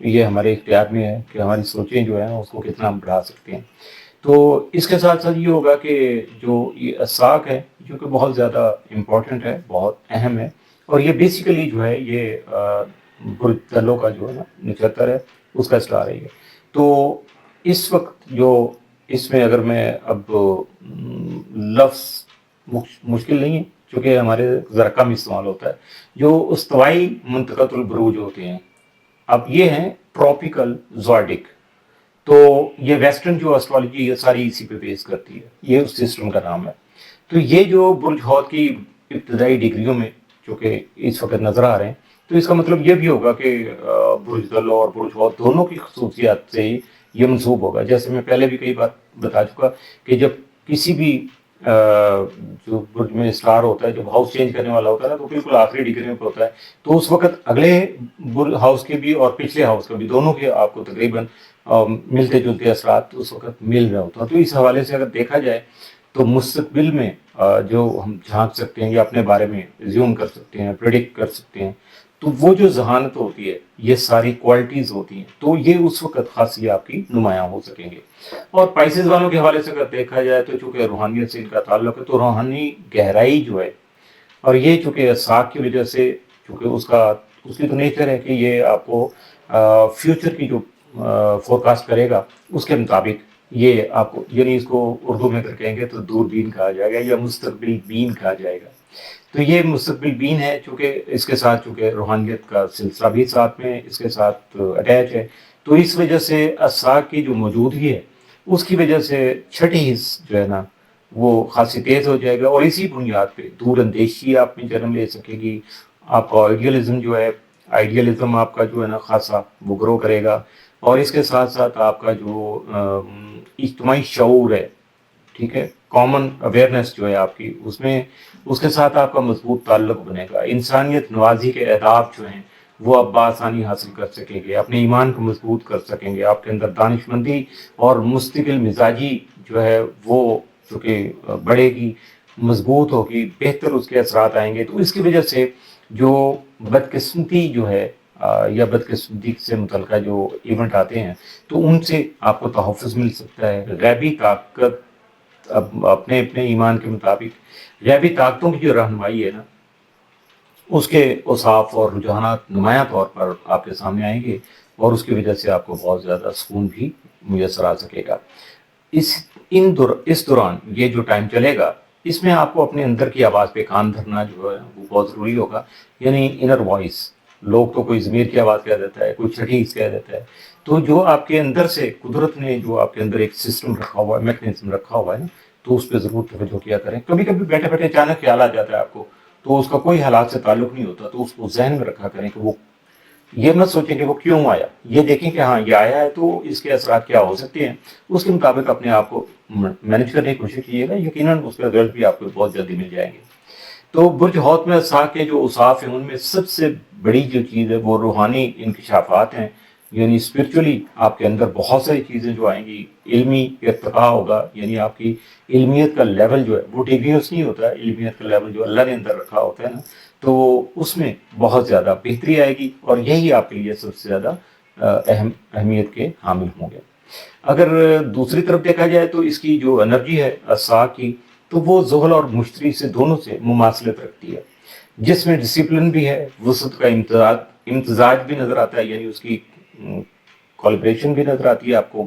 یہ ہمارے اختیار میں ہے کہ ہماری سوچیں جو ہیں اس کو کتنا ہم بڑھا سکتے ہیں. تو اس کے ساتھ ساتھ یہ ہوگا کہ جو یہ اساک ہے جو کہ بہت زیادہ امپورٹنٹ ہے، بہت اہم ہے، اور یہ بیسیکلی جو ہے یہ برج طلوں کا جو ہے نا نچھتر ہے، اس کا اسٹار ہے یہ. تو اس وقت جو اس میں اگر میں اب لفظ مشکل نہیں ہے چونکہ ہمارے ذرا کم استعمال ہوتا ہے، جو استوائی منطقۃ البروج ہوتے ہیں، اب یہ ہیں ٹراپیکل زوڈک. تو یہ ویسٹرن جو اسٹرالوجی یہ ساری اسی پہ بیس کرتی ہے، یہ اس سسٹم کا نام ہے. تو یہ جو برج حوت کی ابتدائی ڈگریوں میں جو کہ اس وقت نظر آ رہے ہیں، تو اس کا مطلب یہ بھی ہوگا کہ برج طلوع اور برج حوت دونوں کی خصوصیات سے ہی یہ منسوب ہوگا. جیسے میں پہلے بھی کئی بار بتا چکا کہ جب کسی بھی جو برج میں اسٹار ہوتا ہے، جب ہاؤس چینج کرنے والا ہوتا ہے نا، تو بالکل آخری ڈگری میں ہوتا ہے، تو اس وقت اگلے ہاؤس کے بھی اور پچھلے ہاؤس کے بھی دونوں کے آپ کو تقریباً ملتے جلتے اثرات اس وقت مل رہا ہوتا ہے. تو اس حوالے سے اگر دیکھا جائے تو مستقبل میں جو ہم جھانک سکتے ہیں یا اپنے بارے میں زیوم کر سکتے ہیں، پریڈکٹ کر سکتے ہیں، تو وہ جو ذہانت ہوتی ہے، یہ ساری کوالٹیز ہوتی ہیں، تو یہ اس وقت خاصی آپ کی نمایاں ہو سکیں گے. اور پائسز والوں کے حوالے سے اگر دیکھا جائے تو چونکہ روحانیت سے ان کا تعلق ہے، تو روحانی گہرائی جو ہے، اور یہ چونکہ اساک کی وجہ سے، چونکہ اس کی تو نیچر ہے کہ یہ آپ کو فیوچر کی جو فورکاسٹ کرے گا اس کے مطابق یہ آپ کو، یعنی اس کو اردو میں اگر کہیں گے تو دوربین کہا جائے گا یا مستقبل بین کہا جائے گا. تو یہ مستقبل بین ہے چونکہ اس کے ساتھ چونکہ روحانیت کا سلسلہ بھی ساتھ میں اس کے ساتھ اٹیچ ہے. تو اس وجہ سے اساک کی جو موجودگی ہے اس کی وجہ سے چھٹی حص جو ہے نا وہ خاصی تیز ہو جائے گا، اور اسی بنیاد پہ دور اندیشی آپ میں جنم لے سکے گی. آپ کا آئیڈیلزم جو ہے، آئیڈیلزم آپ کا جو ہے نا خاصا وہ گرو کرے گا. اور اس کے ساتھ ساتھ آپ کا جو اجتماعی شعور ہے، ٹھیک ہے، کامن اویئرنیس جو ہے آپ کی، اس کے ساتھ آپ کا مضبوط تعلق بنے گا. انسانیت نوازی کے اہداف جو ہیں وہ آپ بآسانی حاصل کر سکیں گے، اپنے ایمان کو مضبوط کر سکیں گے. آپ کے اندر دانش مندی اور مستقل مزاجی جو ہے وہ چونکہ بڑھے گی، مضبوط ہوگی، بہتر اس کے اثرات آئیں گے. تو اس کی وجہ سے جو بدقسمتی جو ہے یا بدقسمتی سے متعلقہ جو ایونٹ آتے ہیں تو ان سے آپ کو تحفظ مل سکتا ہے. غیبی طاقت اپنے ایمان کے مطابق غیبی طاقتوں کی جو رہنمائی ہے نا، اس کے اوصاف اور رجحانات نمایاں طور پر آپ کے سامنے آئیں گے، اور اس کی وجہ سے آپ کو بہت زیادہ سکون بھی میسر آ سکے گا. اس دوران یہ جو ٹائم چلے گا، اس میں آپ کو اپنے اندر کی آواز پہ کان دھرنا جو ہے وہ بہت ضروری ہوگا. یعنی انر وائس، لوگ تو کوئی ضمیر کی آواز کہہ دیتا ہے، کوئی چھٹی حص کہہ دیتا ہے. تو جو آپ کے اندر سے قدرت نے جو آپ کے اندر ایک سسٹم رکھا ہوا ہے، میکنزم رکھا ہوا ہے نا، تو اس پہ ضرور توجہ کیا کریں. کبھی کبھی بیٹھے بیٹھے اچانک خیال آ جاتا ہے آپ کو، تو اس کا کوئی حالات سے تعلق نہیں ہوتا، تو اس کو ذہن میں رکھا کریں کہ وہ یہ مت سوچیں کہ وہ کیوں آیا، یہ دیکھیں کہ ہاں یہ آیا ہے تو اس کے اثرات کیا ہو سکتے ہیں، اس کے مطابق اپنے آپ کو مینیج کرنے کی کوشش کیجیے گا. یقیناً اس کے رزلٹ بھی آپ کو بہت جلدی مل جائیں گے. تو برج حوت میں اساک کے جو اوصاف ہیں ان میں سب سے بڑی جو چیز ہے وہ روحانی انکشافات ہیں. یعنی اسپرچولی آپ کے اندر بہت ساری چیزیں جو آئیں گی، علمی ارتقاء ہوگا، یعنی آپ کی علمیت کا لیول جو ہے وہ ڈگریز نہیں ہوتا ہے، علمیت کا لیول جو اللہ نے اندر رکھا ہوتا ہے نا، تو اس میں بہت زیادہ بہتری آئے گی، اور یہی آپ کے لیے سب سے زیادہ اہمیت کے حامل ہوں گے. اگر دوسری طرف دیکھا جائے تو اس کی جو انرجی ہے اساک کی، تو وہ زحل اور مشتری سے دونوں سے مماثلت رکھتی ہے، جس میں ڈسپلن بھی ہے، وسعت کا امتزاج بھی نظر آتا ہے، یعنی اس کی کولیبریشن بھی نظر آتی ہے آپ کو.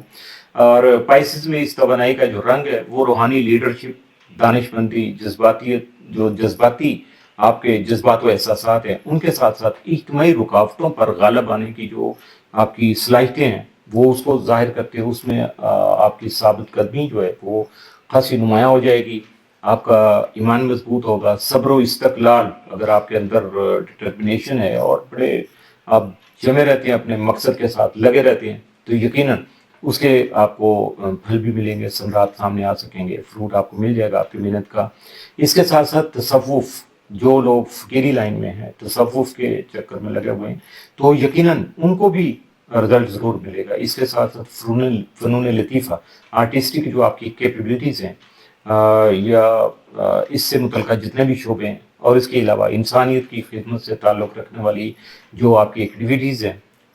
اور پائسز میں اس توانائی کا جو رنگ ہے وہ روحانی لیڈرشپ، دانش مندی، جذباتی آپ کے جذبات و احساسات ہیں، ان کے ساتھ ساتھ اجتماعی رکاوٹوں پر غالب آنے کی جو آپ کی صلاحیتیں ہیں وہ اس کو ظاہر کرتے ہیں. اس میں آپ کی ثابت قدمی جو ہے وہ خاصی نمایاں ہو جائے گی. آپ کا ایمان مضبوط ہوگا، صبر و استقلال اگر آپ کے اندر ڈٹرمنیشن ہے اور بڑے آپ جمے رہتے ہیں، اپنے مقصد کے ساتھ لگے رہتے ہیں، تو یقیناً اس کے آپ کو پھل بھی ملیں گے، ثمرات سامنے آ سکیں گے، فروٹ آپ کو مل جائے گا آپ کی محنت کا. اس کے ساتھ ساتھ تصوف، جو لوگ فقیری لائن میں ہیں، تصوف کے چکر میں لگے ہوئے ہیں، تو یقیناً ان کو بھی رزلٹ ضرور ملے گا. اس کے ساتھ ساتھ فنون لطیفہ، آرٹسٹک جو آپ کی کیپیبلٹیز ہیں یا اس سے متعلقہ جتنے بھی شعبے ہیں، اور اس کے علاوہ انسانیت کی خدمت سے تعلق رکھنے والی جو آپ کی ایکٹیویٹیز ہیں،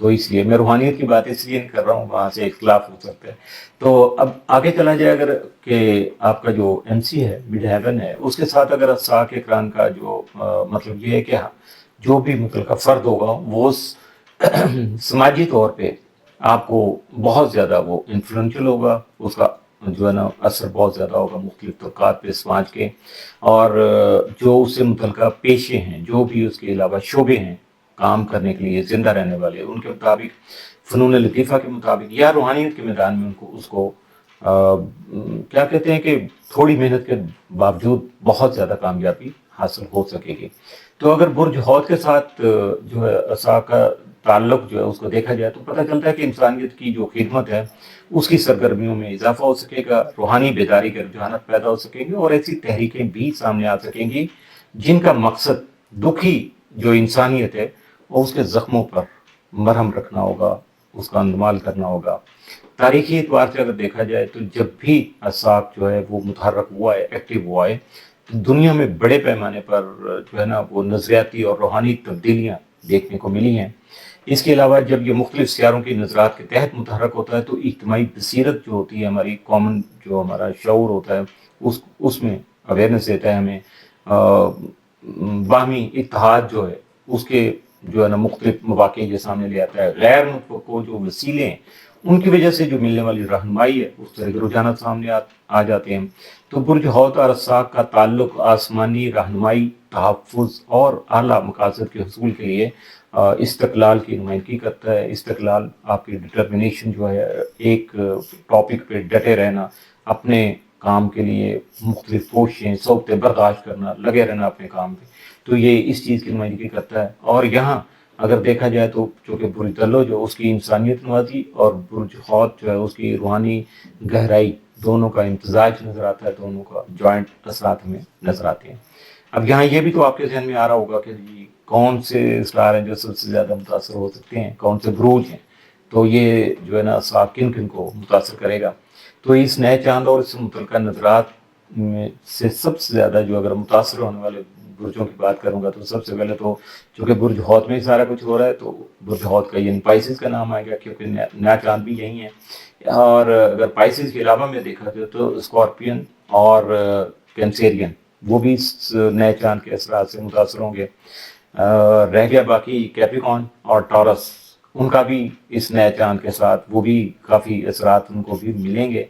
تو اس لیے میں روحانیت کی بات اس لیے نہیں کر رہا ہوں، وہاں سے اختلاف ہو سکتا ہے۔ تو اب آگے چلا جائے اگر کہ آپ کا جو ایم سی ہے مڈ ہیون ہے، اس کے ساتھ اگر اساک اقران کا جو مطلب یہ ہے کہ جو بھی متعلقہ فرد ہوگا وہ سماجی طور پہ آپ کو بہت زیادہ وہ انفلوئنشل ہوگا، اس کا جو ہے نا اثر بہت زیادہ ہوگا مختلف طبقات پہ سماج کے، اور جو اس سے متعلقہ پیشے ہیں، جو بھی اس کے علاوہ شعبے ہیں کام کرنے کے لیے زندہ رہنے والے، ان کے مطابق فنون لطیفہ کے مطابق یا روحانیت کے میدان میں ان کو اس کو کیا کہتے ہیں کہ تھوڑی محنت کے باوجود بہت زیادہ کامیابی حاصل ہو سکے گی۔ تو اگر برج حوت کے ساتھ جو ہے عصا کا تعلق جو ہے اس کو دیکھا جائے تو پتہ چلتا ہے کہ انسانیت کی جو خدمت ہے اس کی سرگرمیوں میں اضافہ ہو سکے گا، روحانی بیداری کے رجحانات پیدا ہو سکیں گے، اور ایسی تحریکیں بھی سامنے آ سکیں گی جن کا مقصد دکھی جو انسانیت ہے اور اس کے زخموں پر مرہم رکھنا ہوگا، اس کا اندمال کرنا ہوگا۔ تاریخی اعتبار سے اگر دیکھا جائے تو جب بھی عصاک جو ہے وہ متحرک ہوا ہے، ایکٹیو ہوا ہے، دنیا میں بڑے پیمانے پر جو ہے نا وہ نظریاتی اور روحانی تبدیلیاں دیکھنے کو ملی ہیں۔ اس کے علاوہ جب یہ مختلف سیاروں کی نظرات کے تحت متحرک ہوتا ہے تو اجتماعی بصیرت جو ہوتی ہے ہماری، کامن جو ہمارا شعور ہوتا ہے، اس میں اویئرنیس دیتا ہے ہمیں، باہمی اتحاد جو ہے اس کے جو ہے نا مختلف مواقع یہ سامنے لے آتا ہے، غیر متوقع جو وسیلے ہیں ان کی وجہ سے جو ملنے والی رہنمائی ہے اس طرح کے رجحانات سامنے آ جاتے ہیں۔ تو برج حوت اور عصاک کا تعلق آسمانی رہنمائی، تحفظ اور اعلیٰ مقاصد کے حصول کے لیے استقلال کی نمائندگی کرتا ہے۔ استقلال آپ کی ڈٹرمنیشن جو ہے، ایک ٹاپک پہ ڈٹے رہنا، اپنے کام کے لیے مختلف کوششیں صعوبتیں برداشت کرنا، لگے رہنا اپنے کام پہ، تو یہ اس چیز کی نمائندگی کرتا ہے۔ اور یہاں اگر دیکھا جائے تو چونکہ برج دلو جو اس کی انسانیت نوازی اور برج حوت جو ہے اس کی روحانی گہرائی، دونوں کا امتزاج نظر آتا ہے، دونوں کا جوائنٹ اثرات ہمیں نظر آتے ہیں۔ اب یہاں یہ بھی تو آپ کے ذہن میں آ رہا ہوگا کہ کون سے اسٹار ہیں جو سب سے زیادہ متاثر ہو سکتے ہیں، کون سے بروج ہیں، تو یہ جو ہے نا عصاک کن کن کو متاثر کرے گا۔ تو اس نئے چاند اور اس سے متعلقہ نظرات میں سے سب سے زیادہ جو اگر متاثر ہونے والے برجوں کی بات کروں گا تو سب سے پہلے تو چونکہ برج حوت میں ہی سارا کچھ ہو رہا ہے تو برج حوت کا یعنی پائسز کا نام آئے گا، کیونکہ نیا چاند بھی یہی ہے۔ اور اگر پائسز کے علاوہ میں دیکھا جائے تو اسکارپین اور کینسیرین وہ بھی اس نئے چاند کے اثرات سے متاثر ہوں گے۔ رہ گیا باقی کیپریکون اور ٹورس، ان کا بھی اس نئے چاند کے ساتھ وہ بھی کافی اثرات ان کو بھی ملیں گے،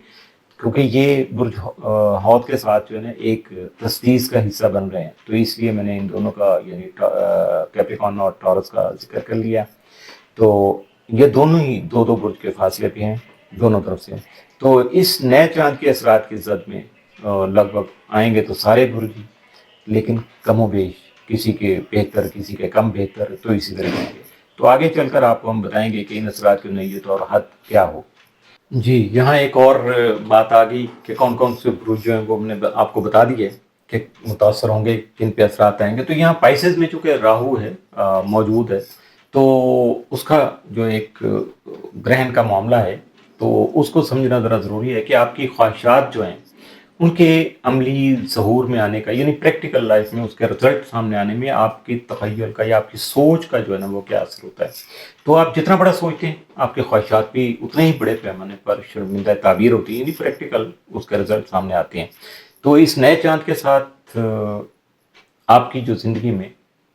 کیونکہ یہ برج حوت کے ساتھ جو ہے نا ایک تسدیس کا حصہ بن رہے ہیں، تو اس لیے میں نے ان دونوں کا یعنی کیپریکون اور ٹورس کا ذکر کر لیا۔ تو یہ دونوں ہی دو دو برج کے فاصلے پہ ہیں دونوں طرف سے۔ تو اس نئے چاند کے اثرات کی زد میں لگ بھگ آئیں گے تو سارے برج ہی، لیکن کم و بیش کسی کے بہتر کسی کے کم بہتر، تو اسی طرح آئیں گے۔ تو آگے چل کر آپ کو ہم بتائیں گے کہ ان اثرات کی نوعیت اور حد کیا ہو۔ جی، یہاں ایک اور بات آ گئی کہ کون کون سے برج جو ہیں وہ ہم نے آپ کو بتا دیے کہ متاثر ہوں گے، کن پہ اثرات آئیں گے۔ تو یہاں پائسز میں چونکہ راہو ہے موجود ہے، تو اس کا جو ایک گرہن کا معاملہ ہے، تو اس کو سمجھنا ذرا ضروری ہے کہ آپ کی خواہشات جو ہیں ان کے عملی ظہور میں آنے کا، یعنی پریکٹیکل لائف میں اس کے رزلٹ سامنے آنے میں آپ کی تخیل کا یا آپ کی سوچ کا جو ہے نا وہ کیا اثر ہوتا ہے۔ تو آپ جتنا بڑا سوچتے ہیں آپ کے خواہشات بھی اتنے ہی بڑے پیمانے پر شرمندہ تعبیر ہوتی ہے، یعنی پریکٹیکل اس کے رزلٹ سامنے آتے ہیں۔ تو اس نئے چاند کے ساتھ آپ کی جو زندگی میں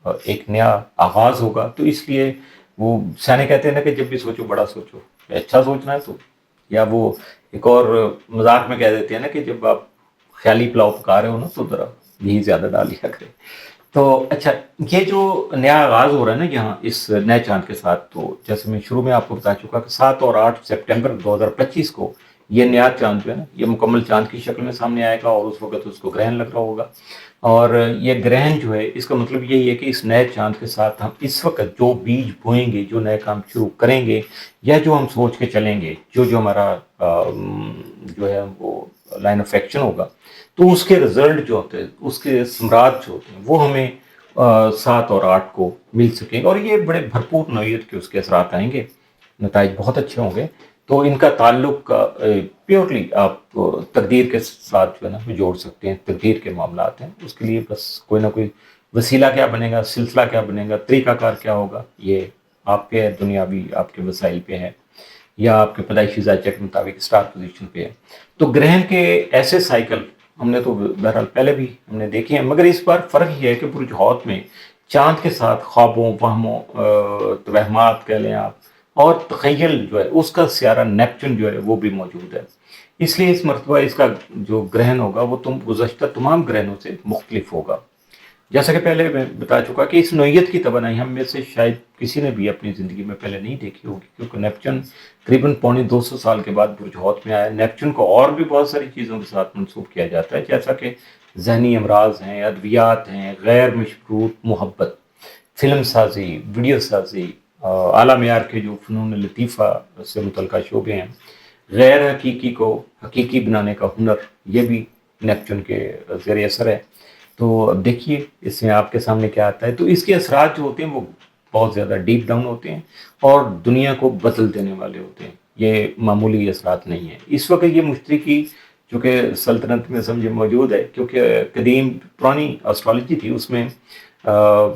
ایک نیا آغاز ہوگا، تو اس لیے وہ سیانے کہتے ہیں نا کہ جب بھی سوچو بڑا سوچو، اچھا سوچنا ہے تو، یا وہ ایک اور مذاق میں کہہ دیتے ہیں نا کہ جب آپ خیالی پلاؤ پکا رہے ہو نا تو ذرا یہی زیادہ ڈال لیا کرے۔ تو اچھا، یہ جو نیا آغاز ہو رہا ہے نا یہاں اس نئے چاند کے ساتھ، تو جیسے میں شروع میں آپ کو بتا چکا کہ 7 اور 8 سپٹمبر 2025 کو یہ نیا چاند جو ہے نا یہ مکمل چاند کی شکل میں سامنے آئے گا، اور اس وقت اس کو گرہن لگ رہا ہوگا۔ اور یہ گرہن جو ہے اس کا مطلب یہی ہے کہ اس نئے چاند کے ساتھ ہم اس وقت جو بیج بوئیں گے، جو نئے کام شروع کریں گے، یا جو ہم سوچ کے چلیں گے، جو ہمارا جو ہے وہ لائن آف ایکشن ہوگا، تو اس کے رزلٹ جو ہوتے ہیں، اس کے ثمرات جو ہوتے ہیں وہ ہمیں 7 اور 8 کو مل سکیں گے، اور یہ بڑے بھرپور نوعیت کے اس کے اثرات آئیں گے، نتائج بہت اچھے ہوں گے۔ تو ان کا تعلق پیورلی آپ تقدیر کے ساتھ جو ہے نا جوڑ سکتے ہیں، تقدیر کے معاملات ہیں، اس کے لیے بس کوئی نہ کوئی وسیلہ کیا بنے گا، سلسلہ کیا بنے گا، طریقہ کار کیا ہوگا، یہ آپ پہ ہے، دنیاوی آپ کے وسائل پہ ہے، یا آپ کے پیدائشی ذائقہ کے مطابق اسٹار پوزیشن پہ ہے. تو گرہن کے ایسے سائیکل ہم نے تو بہرحال پہلے بھی ہم نے دیکھے ہیں، مگر اس بار فرق یہ ہے کہ برج حوت میں چاند کے ساتھ خوابوں، وہموں، توہمات کہہ لیں آپ، اور تخیل جو ہے اس کا سیارہ نیپچن جو ہے وہ بھی موجود ہے. اس لیے اس مرتبہ اس کا جو گرہن ہوگا وہ گزشتہ تمام گرہنوں سے مختلف ہوگا. جیسا کہ پہلے میں بتا چکا کہ اس نوعیت کی توانائی ہم میں سے شاید کسی نے بھی اپنی زندگی میں پہلے نہیں دیکھی ہوگی، کیونکہ نیپچن قریباً 250 سال کے بعد برج حوت میں آیا. نیپچن کو اور بھی بہت ساری چیزوں کے ساتھ منسوب کیا جاتا ہے، جیسا کہ ذہنی امراض ہیں، ادویات ہیں، غیر مشروط محبت، فلم سازی، ویڈیو سازی، اعلیٰ معیار کے جو فنون لطیفہ سے متعلقہ شعبے ہیں، غیر حقیقی کو حقیقی بنانے کا ہنر، یہ بھی نیپچن کے زیر اثر ہے. تو اب دیکھیے اس میں آپ کے سامنے کیا آتا ہے. تو اس کے اثرات جو ہوتے ہیں وہ بہت زیادہ ڈیپ ڈاؤن ہوتے ہیں اور دنیا کو بدل دینے والے ہوتے ہیں. یہ معمولی اثرات نہیں ہیں. اس وقت یہ مشتری کی چونکہ سلطنت میں سمجھے موجود ہے، کیونکہ قدیم پرانی اسٹرالوجی تھی، اس میں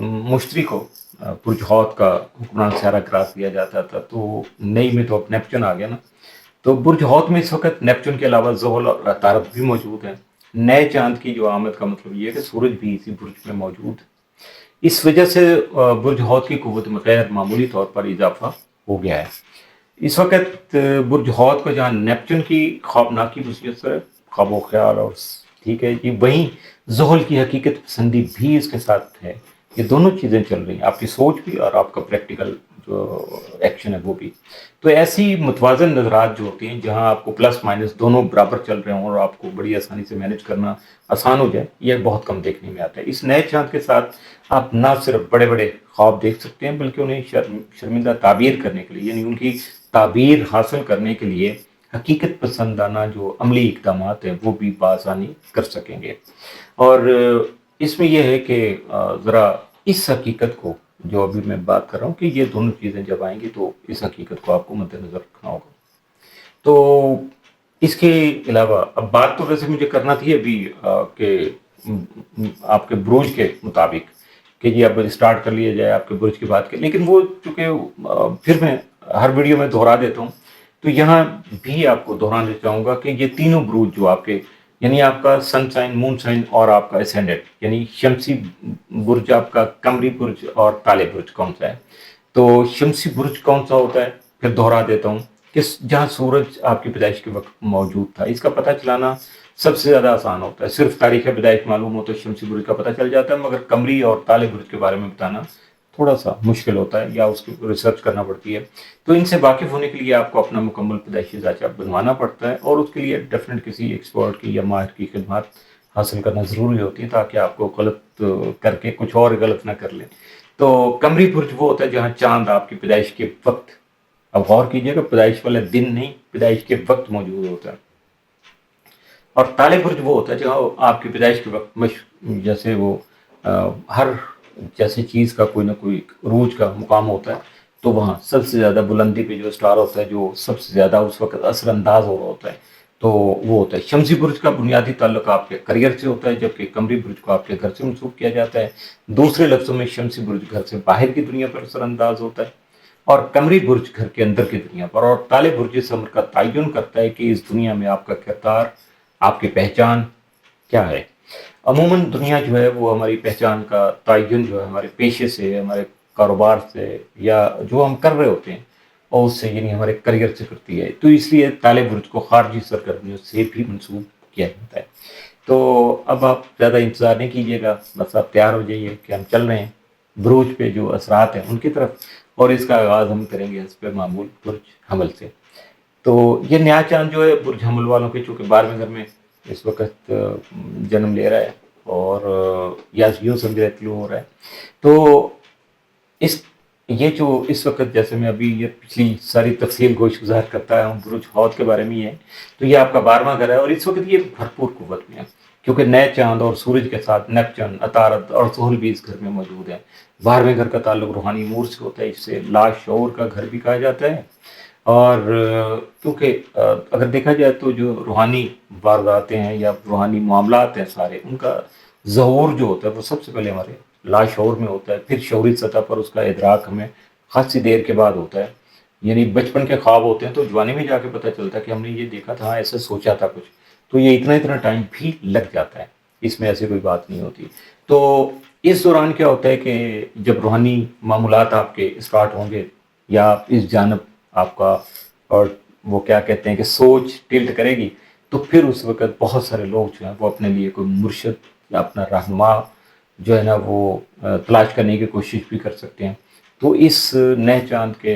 مشتری کو برج حوت کا حکمران سیارہ قرار دیا جاتا تھا. تو نئی میں تو اب نیپچن آ گیا نا. تو برج حوت میں اس وقت نیپچن کے علاوہ زحل اور عطارد بھی موجود ہیں. نئے چاند کی جو آمد کا مطلب یہ ہے کہ سورج بھی اسی برج میں موجود ہے. اس وجہ سے برج حوت کی قوت میں غیر معمولی طور پر اضافہ ہو گیا ہے. اس وقت برج حوت کو جہاں نیپچن کی خوابناکی وصیت سے خواب و خیال اور ٹھیک ہے جی، وہیں زحل کی حقیقت پسندی بھی اس کے ساتھ ہے. یہ دونوں چیزیں چل رہی ہیں، آپ کی سوچ بھی اور آپ کا پریکٹیکل جو ایکشن ہے وہ بھی. تو ایسی متوازن نظرات جو ہوتی ہیں جہاں آپ کو پلس مائنس دونوں برابر چل رہے ہوں اور آپ کو بڑی آسانی سے مینج کرنا آسان ہو جائے، یہ بہت کم دیکھنے میں آتا ہے. اس نئے چاند کے ساتھ آپ نہ صرف بڑے بڑے خواب دیکھ سکتے ہیں، بلکہ انہیں شرمندہ تعبیر کرنے کے لیے، یعنی ان کی تعبیر حاصل کرنے کے لیے حقیقت پسندانہ جو عملی اقدامات ہیں وہ بھی بآسانی کر سکیں گے. اور اس میں یہ ہے کہ ذرا اس حقیقت کو جو ابھی میں بات کر رہا ہوں کہ یہ دونوں چیزیں جب آئیں گی تو اس حقیقت کو آپ کو مد نظر رکھنا ہوگا. تو اس کے علاوہ اب بات تو ویسے مجھے کرنا تھی ابھی کہ آپ کے بروج کے مطابق کہ جی اب اسٹارٹ کر لیا جائے آپ کے برج کی بات کے، لیکن وہ چونکہ پھر میں ہر ویڈیو میں دہرا دیتا ہوں، تو یہاں بھی آپ کو دہرانا چاہوں گا کہ یہ تینوں بروج جو آپ کے، یعنی آپ کا سن سائن، مون سائن اور آپ کا اسینڈنٹ، یعنی شمسی برج آپ کا، قمری برج اور تالے برج کون سا ہے. تو شمسی برج کون سا ہوتا ہے پھر دہرا دیتا ہوں کہ جہاں سورج آپ کی پیدائش کے وقت موجود تھا. اس کا پتہ چلانا سب سے زیادہ آسان ہوتا ہے، صرف تاریخ پیدائش معلوم ہو تو شمسی برج کا پتہ چل جاتا ہے، مگر قمری اور تالے برج کے بارے میں بتانا تھوڑا سا مشکل ہوتا ہے یا اس کی ریسرچ کرنا پڑتی ہے. تو ان سے واقف ہونے کے لیے آپ کو اپنا مکمل پیدائشی ذائقہ بنوانا پڑتا ہے، اور اس کے لیے ڈیفینیٹ کسی ایکسپرٹ کی یا ماہر کی خدمات حاصل کرنا ضروری ہوتی ہے تاکہ آپ کو غلط کر کے کچھ اور غلط نہ کر لیں. تو قمری برج وہ ہوتا ہے جہاں چاند آپ کی پیدائش کے وقت، اب غور کیجئے گا پیدائش والے دن نہیں، پیدائش کے وقت موجود ہوتا ہے. اور تالے برج وہ ہوتا ہے جہاں آپ کی پیدائش کے وقت جیسے وہ ہر جیسے چیز کا کوئی نہ کوئی عروج کا مقام ہوتا ہے، تو وہاں سب سے زیادہ بلندی پہ جو اسٹار ہوتا ہے، جو سب سے زیادہ اس وقت اثر انداز ہو رہا ہوتا ہے، تو وہ ہوتا ہے. شمسی برج کا بنیادی تعلق آپ کے کریئر سے ہوتا ہے، جبکہ قمری برج کو آپ کے گھر سے منسوب کیا جاتا ہے. دوسرے لفظوں میں شمسی برج گھر سے باہر کی دنیا پر اثر انداز ہوتا ہے، اور قمری برج گھر کے اندر کی دنیا پر. اور تالے برج اس امر کا تعین کرتا ہے کہ اس دنیا میں آپ کا کردار، آپ کی پہچان کیا ہے. عموماً دنیا جو ہے وہ ہماری پہچان کا تعین جو ہے ہمارے پیشے سے، ہمارے کاروبار سے، یا جو ہم کر رہے ہوتے ہیں اور اس سے، یعنی ہمارے کریئر سے کرتی ہے. تو اس لیے تالے برج کو خارجی سرگرمیوں سے بھی منسوب کیا جاتا ہے. تو اب آپ زیادہ انتظار نہیں کیجیے گا، بس آپ تیار ہو جائیے کہ ہم چل رہے ہیں بروج پہ جو اثرات ہیں ان کی طرف، اور اس کا آغاز ہم کریں گے حسب معمول برج حمل سے. تو یہ نیا چاند جو ہے برج حمل والوں کے چونکہ 12ویں گھر میں اس وقت جنم لے رہا ہے، اور یا یوں سمجھے طلوع ہو رہا ہے. تو یہ جو اس وقت، جیسے میں ابھی یہ پچھلی ساری تفصیل گوش گزار کرتا ہوں برج حوت کے بارے میں ہی ہے، تو یہ آپ کا 12واں گھر ہے، اور اس وقت یہ بھرپور قوت میں ہے کیونکہ نئے چاند اور سورج کے ساتھ نیپچن، عطارد اور زحل بھی اس گھر میں موجود ہیں. 12ویں گھر کا تعلق روحانی امور سے ہوتا ہے، اس سے لا شعور کا گھر بھی کہا جاتا ہے. اور کیونکہ اگر دیکھا جائے تو جو روحانی وارداتیں ہیں یا روحانی معاملات ہیں سارے، ان کا ظہور جو ہوتا ہے وہ سب سے پہلے ہمارے لا شعور میں ہوتا ہے، پھر شعوری سطح پر اس کا ادراک ہمیں خاصی دیر کے بعد ہوتا ہے، یعنی بچپن کے خواب ہوتے ہیں تو جوانی میں جا کے پتہ چلتا ہے کہ ہم نے یہ دیکھا تھا، ایسے سوچا تھا کچھ، تو یہ اتنا ٹائم بھی لگ جاتا ہے، اس میں ایسی کوئی بات نہیں ہوتی۔ تو اس دوران کیا ہوتا ہے کہ جب روحانی معمولات آپ کے اسٹارٹ ہوں گے یا اس جانب آپ کا اور وہ کیا کہتے ہیں کہ سوچ ٹلٹ کرے گی، تو پھر اس وقت بہت سارے لوگ جو ہیں وہ اپنے لیے کوئی مرشد یا اپنا رہنما جو ہے نا وہ تلاش کرنے کی کوشش بھی کر سکتے ہیں۔ تو اس نئے چاند کے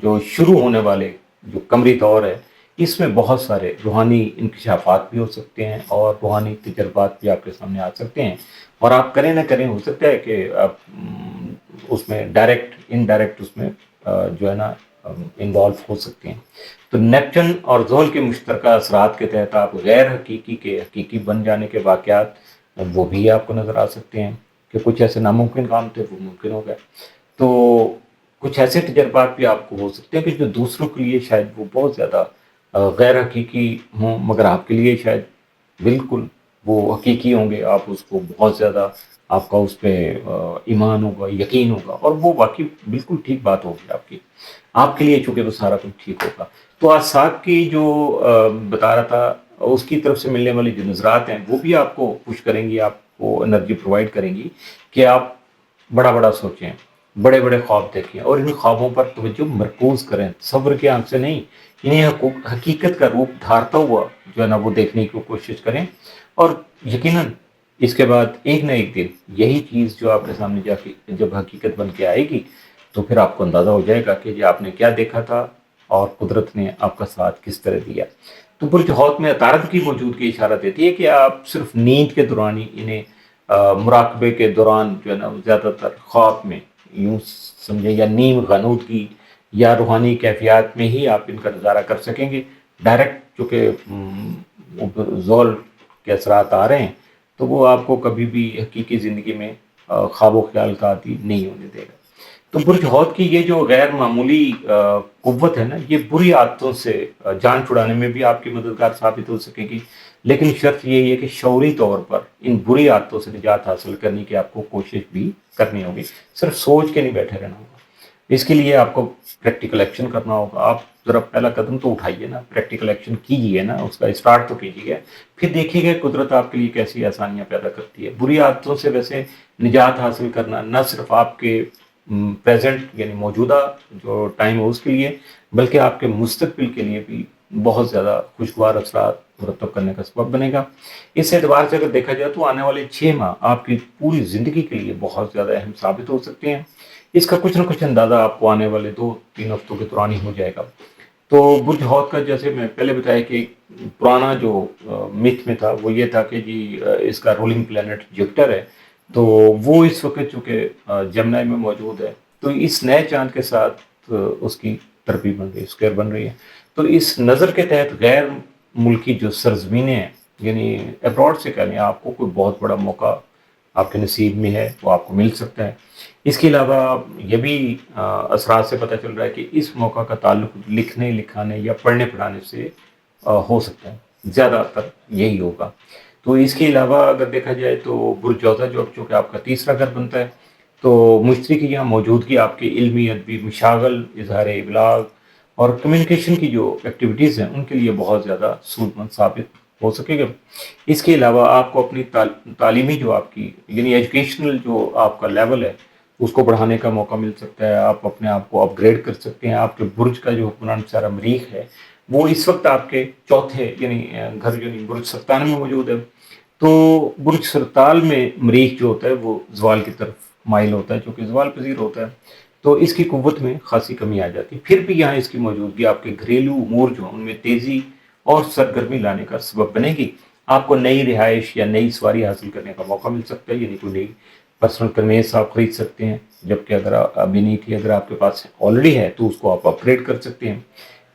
جو شروع ہونے والے جو قمری دور ہے، اس میں بہت سارے روحانی انکشافات بھی ہو سکتے ہیں اور روحانی تجربات بھی آپ کے سامنے آ سکتے ہیں، اور آپ کریں نہ کریں ہو سکتا ہے کہ آپ اس میں ڈائریکٹ انڈائریکٹ اس میں جو ہے نا انوالو ہو سکتے ہیں۔ تو نیپچن اور زحل کے مشترکہ اثرات کے تحت آپ غیر حقیقی کے حقیقی بن جانے کے واقعات وہ بھی آپ کو نظر آ سکتے ہیں کہ کچھ ایسے ناممکن کام تھے وہ ممکن ہو گئے۔ تو کچھ ایسے تجربات بھی آپ کو ہو سکتے ہیں کہ جو دوسروں کے لیے شاید وہ بہت زیادہ غیر حقیقی ہوں، مگر آپ کے لیے شاید بالکل وہ حقیقی ہوں گے۔ آپ اس کو بہت زیادہ آپ کا اس پہ ایمان ہوگا، یقین ہوگا، اور وہ واقعی بالکل ٹھیک بات ہوگی آپ کے لیے، چونکہ وہ سارا کچھ ٹھیک ہوگا۔ تو آساق کی جو بتا رہا تھا، اس کی طرف سے ملنے والی جو نظرات ہیں وہ بھی آپ کو پش کریں گی، آپ کو انرجی پرووائڈ کریں گی کہ آپ بڑا بڑا سوچیں، بڑے بڑے خواب دیکھیں اور ان خوابوں پر توجہ مرکوز کریں، صبر کی آنکھ سے نہیں، انہیں حقیقت کا روپ دھارتا ہوا جو ہے نا وہ دیکھنے کی کوشش کریں، اور یقیناً اس کے بعد ایک نہ ایک دن یہی چیز جو آپ کے سامنے جا کے جب حقیقت بن کے آئے گی، تو پھر آپ کو اندازہ ہو جائے گا کہ یہ آپ نے کیا دیکھا تھا اور قدرت نے آپ کا ساتھ کس طرح دیا۔ تو برج حوت میں عطارد کی موجودگی اشارہ دیتی ہے کہ آپ صرف نیند کے دوران ہی انہیں مراقبے کے دوران جو ہے نا زیادہ تر خواب میں یوں سمجھیں یا نیم غنودگی یا روحانی کیفیات میں ہی آپ ان کا نظارہ کر سکیں گے۔ ڈائریکٹ چونکہ زول کے اثرات آ رہے ہیں تو وہ آپ کو کبھی بھی حقیقی زندگی میں خواب و خیال کا عادی نہیں ہونے دے گا۔ تو برج حوت کی یہ جو غیر معمولی قوت ہے نا، یہ بری عادتوں سے جان چھڑانے میں بھی آپ کی مددگار ثابت ہو سکے گی، لیکن شرط یہی ہے کہ شعوری طور پر ان بری عادتوں سے نجات حاصل کرنے کی آپ کو کوشش بھی کرنی ہوگی، صرف سوچ کے نہیں بیٹھے رہنا ہوگا۔ اس کے لیے آپ کو پریکٹیکل ایکشن کرنا ہوگا۔ آپ ذرا پہلا قدم تو اٹھائیے نا، پریکٹیکل ایکشن کیجیے نا، اس کا اسٹارٹ تو کیجیے، پھر دیکھیے گا قدرت آپ کے لیے کیسی آسانیاں پیدا کرتی ہے۔ بری عادتوں سے ویسے نجات حاصل کرنا نہ صرف آپ کے پریزنٹ یعنی موجودہ جو ٹائم ہے اس کے لیے، بلکہ آپ کے مستقبل کے لیے بھی بہت زیادہ خوشگوار اثرات مرتب کرنے کا سبب بنے گا۔ اس اعتبار سے اگر دیکھا جائے تو آنے والے 6 ماہ آپ کی پوری زندگی کے لیے بہت زیادہ اہم ثابت ہو سکتے ہیں۔ اس کا کچھ نہ کچھ اندازہ آپ کو آنے والے 2-3 ہفتوں کے دوران ہی ہو جائے گا۔ تو برج حوت کا جیسے میں پہلے بتایا کہ پرانا جو متھ میں تھا وہ یہ تھا کہ جی اس کا رولنگ پلینٹ جپٹر ہے، تو وہ اس وقت چونکہ جمنائی میں موجود ہے، تو اس نئے چاند کے ساتھ اس کی تربیت بن رہی ہے، اسکوائر بن رہی ہے۔ تو اس نظر کے تحت غیر ملکی جو سرزمینیں ہیں، یعنی ابراڈ سے کہہ لیں، آپ کو کوئی بہت بڑا موقع آپ کے نصیب میں ہے، وہ آپ کو مل سکتا ہے۔ اس کے علاوہ یہ بھی اثرات سے پتہ چل رہا ہے کہ اس موقع کا تعلق لکھنے، لکھانے یا پڑھنے پڑھانے سے ہو سکتا ہے، زیادہ تر یہی ہوگا۔ تو اس کے علاوہ اگر دیکھا جائے تو برج جوزا جو چونکہ آپ کا تیسرا گھر بنتا ہے، تو مشتری کی یہاں موجودگی آپ کے علمی، ادبی مشاغل، اظہار ابلاغ اور کمیونیکیشن کی جو ایکٹیویٹیز ہیں ان کے لیے بہت زیادہ سود مند ثابت ہو سکے گا۔ اس کے علاوہ آپ کو اپنی تعلیمی جو آپ کی یعنی ایجوکیشنل جو آپ کا لیول ہے اس کو بڑھانے کا موقع مل سکتا ہے، آپ اپنے آپ کو اپ گریڈ کر سکتے ہیں۔ آپ کے برج کا جو حکمران سارا مریخ ہے وہ اس وقت آپ کے چوتھے یعنی گھر یعنی برج سرطان میں موجود ہے، تو برج سرطان میں مریخ جو ہوتا ہے وہ زوال کی طرف مائل ہوتا ہے، چونکہ زوال پذیر ہوتا ہے، تو اس کی قوت میں خاصی کمی آ جاتی ہے۔ پھر بھی یہاں اس کی موجودگی آپ کے گھریلو امور جو ان میں تیزی اور سرگرمی لانے کا سبب بنے گی۔ آپ کو نئی رہائش یا نئی سواری حاصل کرنے کا موقع مل سکتا ہے، یعنی کوئی نئی پرسنل کنوینس آپ خرید سکتے ہیں، جبکہ اگر ابھی نہیں تھی، اگر آپ کے پاس آلریڈی ہے تو اس کو آپ اپ گریڈ کر سکتے ہیں۔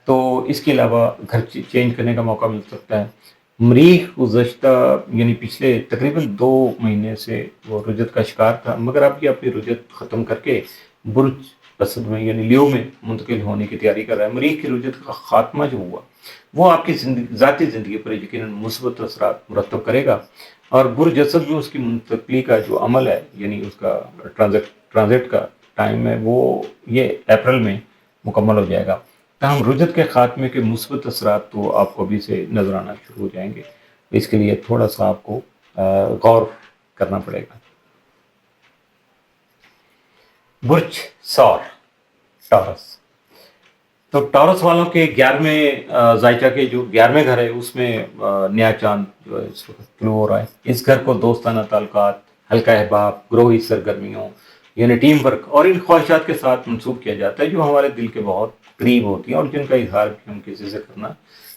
تو اس کے علاوہ گھر چینج کرنے کا موقع مل سکتا ہے۔ مریخ گزشتہ یعنی پچھلے تقریباً 2 مہینے سے وہ رجت کا شکار تھا، مگر اب یہ اپنی رجت ختم کر کے برج اسد میں یعنی لیو میں منتقل ہونے کی تیاری کر رہا ہے۔ مریخ کی رجت کا خاتمہ جو ہوا وہ آپ کی ذاتی زندگی پر یقیناً مثبت اثرات مرتب کرے گا، اور برج اسد میں اس کی منتقلی کا جو عمل ہے یعنی اس کا ٹرانزٹ کا ٹائم ہے وہ یہ اپریل میں مکمل ہو جائے گا. تاہم رجت کے خاتمے کے مثبت اثرات تو آپ کو ابھی سے نظر آنا شروع ہو جائیں گے. اس کے لیے تھوڑا سا آپ کو غور کرنا پڑے گا. برج سور ٹورس. تو ٹورس والوں کے 11ویں ذائچہ کے جو 11ویں گھر ہے اس میں نیا چاند جو ہے اس وقت طلوع ہو رہا ہے. اس گھر کو دوستانہ تعلقات، ہلکا احباب، گروہی سرگرمیوں یعنی ٹیم ورک اور ان خواہشات کے ساتھ منسوب کیا جاتا ہے جو ہمارے دل کے بہت قریب ہوتی ہیں اور جن کا اظہار بھی ہم کسی سے کرنا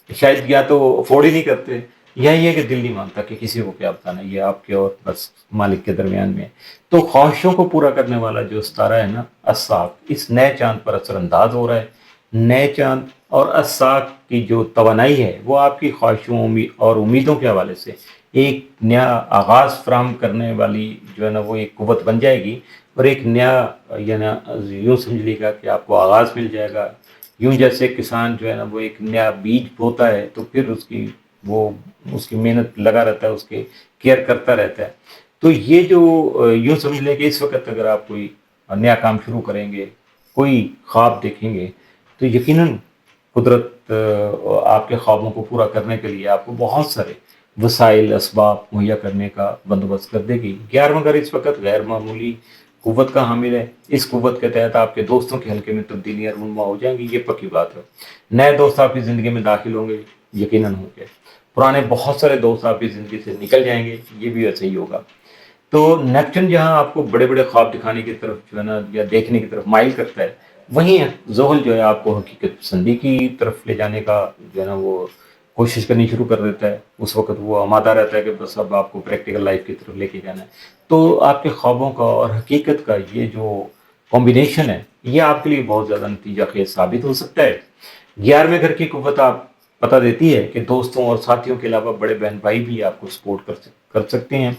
شاید یا تو افورڈ ہی نہیں کرتے یا یہ کہ دل نہیں مانتا کہ کسی کو کیا بتانا، یہ آپ کے اور بس مالک کے درمیان میں. تو خواہشوں کو پورا کرنے والا جو ستارہ ہے نا الساق، اس نئے چاند پر اثر انداز ہو رہا ہے. نئے چاند اور الساق کی جو توانائی ہے وہ آپ کی خواہشوں اور امیدوں کے حوالے سے ایک نیا آغاز فراہم کرنے والی جو ہے نا وہ ایک قوت بن جائے گی. اور ایک نیا یعنی یوں سمجھ لیے گا کہ آپ کو آغاز مل جائے گا. یوں جیسے کسان جو ہے نا وہ ایک نیا بیج بوتا ہے تو پھر اس کی محنت لگا رہتا ہے، اس کے کیئر کرتا رہتا ہے. تو یہ جو یوں سمجھ لیں کہ اس وقت اگر آپ کوئی نیا کام شروع کریں گے، کوئی خواب دیکھیں گے تو یقیناً قدرت آپ کے خوابوں کو پورا کرنے کے لیے آپ کو بہت سارے وسائل اسباب مہیا کرنے کا بندوبست کر دے گی. 11واں گھر اس وقت غیر معمولی قوت کا حامل ہے. اس قوت کے تحت آپ کے دوستوں کے حلقے میں تبدیلیاں رونما ہو جائیں گی، یہ پکی بات ہے. نئے دوست آپ کی زندگی میں داخل ہوں گے، یقیناً ہوں گے. پرانے بہت سارے دوست آپ کی زندگی سے نکل جائیں گے، یہ بھی ویسے ہی ہوگا. تو نیپچن جہاں آپ کو بڑے بڑے خواب دکھانے کی طرف جو ہے نا یا دیکھنے کی طرف مائل کرتا ہے، وہیں زحل جو ہے آپ کو حقیقت پسندی کی طرف لے جانے کا جو ہے نا وہ کوشش کرنی شروع کر دیتا ہے. اس وقت وہ آمادہ رہتا ہے کہ بس اب آپ کو پریکٹیکل لائف کی طرف لے کے جانا ہے. تو آپ کے خوابوں کا اور حقیقت کا یہ جو کمبینیشن ہے یہ آپ کے لیے بہت زیادہ نتیجہ خیز ثابت ہو سکتا ہے. 11ویں گھر کی قوت آپ پتہ دیتی ہے کہ دوستوں اور ساتھیوں کے علاوہ بڑے بہن بھائی بھی آپ کو سپورٹ کر سکتے ہیں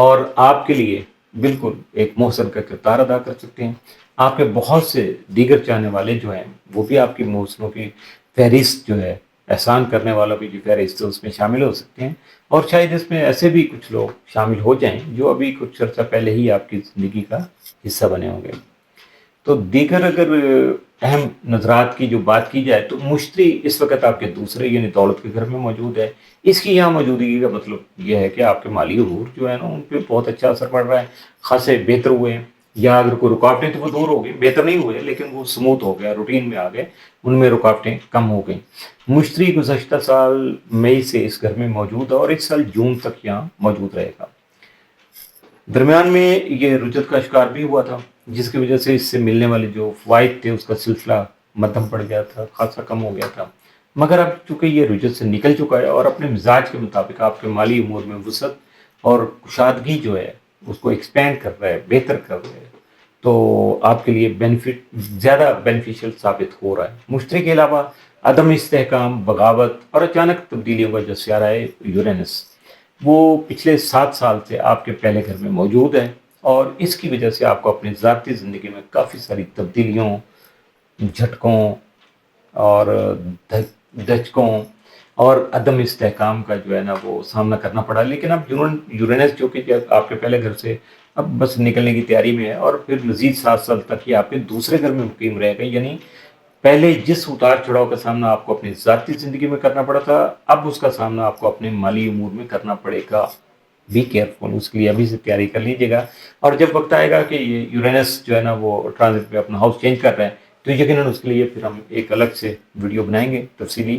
اور آپ کے لیے بالکل ایک محسن کا کردار ادا کر سکتے ہیں. آپ کے بہت سے دیگر چاہنے والے جو ہیں وہ بھی آپ کی محسنوں کی فہرست جو ہے، احسان کرنے والا بھی جو فہرست ہے اس میں شامل ہو سکتے ہیں. اور شاید اس میں ایسے بھی کچھ لوگ شامل ہو جائیں جو ابھی کچھ عرصہ پہلے ہی آپ کی زندگی کا حصہ بنے ہوں گے. تو دیگر اگر اہم نظرات کی جو بات کی جائے تو مشتری اس وقت آپ کے دوسرے یعنی دولت کے گھر میں موجود ہے. اس کی یہاں موجودگی کا مطلب یہ ہے کہ آپ کے مالی امور جو ہے نا ان پہ بہت اچھا اثر پڑ رہا ہے، خاصے بہتر ہوئے ہیں. یا اگر کوئی رکاوٹیں تو وہ دور ہو گئی، بہتر نہیں ہوئے لیکن وہ سموتھ ہو گیا، روٹین میں آ گئے، ان میں رکاوٹیں کم ہو گئیں. مشتری گزشتہ سال مئی سے اس گھر میں موجود ہے اور اس سال جون تک یہاں موجود رہے گا. درمیان میں یہ رجت کا شکار بھی ہوا تھا جس کی وجہ سے اس سے ملنے والے جو فوائد تھے اس کا سلسلہ مدھم پڑ گیا تھا، خاصا کم ہو گیا تھا. مگر اب چونکہ یہ رجت سے نکل چکا ہے اور اپنے مزاج کے مطابق آپ کے مالی امور میں وسعت اور کشادگی جو ہے اس کو ایکسپینڈ کر رہا ہے، بہتر کر رہا ہے، تو آپ کے لیے زیادہ بینیفیشل ثابت ہو رہا ہے. مشتری کے علاوہ عدم استحکام، بغاوت اور اچانک تبدیلیوں کا جو سیارہ ہے یورینس، وہ پچھلے 7 سال سے آپ کے پہلے گھر میں موجود ہے اور اس کی وجہ سے آپ کو اپنی ذاتی زندگی میں کافی ساری تبدیلیوں، جھٹکوں اور دھچکوں اور عدم استحکام کا جو ہے نا وہ سامنا کرنا پڑا. لیکن اب یورینس جو کہ آپ کے پہلے گھر سے اب بس نکلنے کی تیاری میں ہے اور پھر مزید 7 سال تک یہ آپ کے دوسرے گھر میں مقیم رہے گا. یعنی پہلے جس اتار چڑھاؤ کا سامنا آپ کو اپنی ذاتی زندگی میں کرنا پڑا تھا، اب اس کا سامنا آپ کو اپنے مالی امور میں کرنا پڑے گا. بی کیئرفل، اس کے لیے ابھی سے تیاری کر لیجیے گا. اور جب وقت آئے گا کہ یہ یورینس جو ہے نا وہ ٹرانزٹ پہ اپنا ہاؤس چینج کر رہے ہیں تو یقیناً اس کے لیے پھر ہم ایک الگ سے ویڈیو بنائیں گے تفصیلی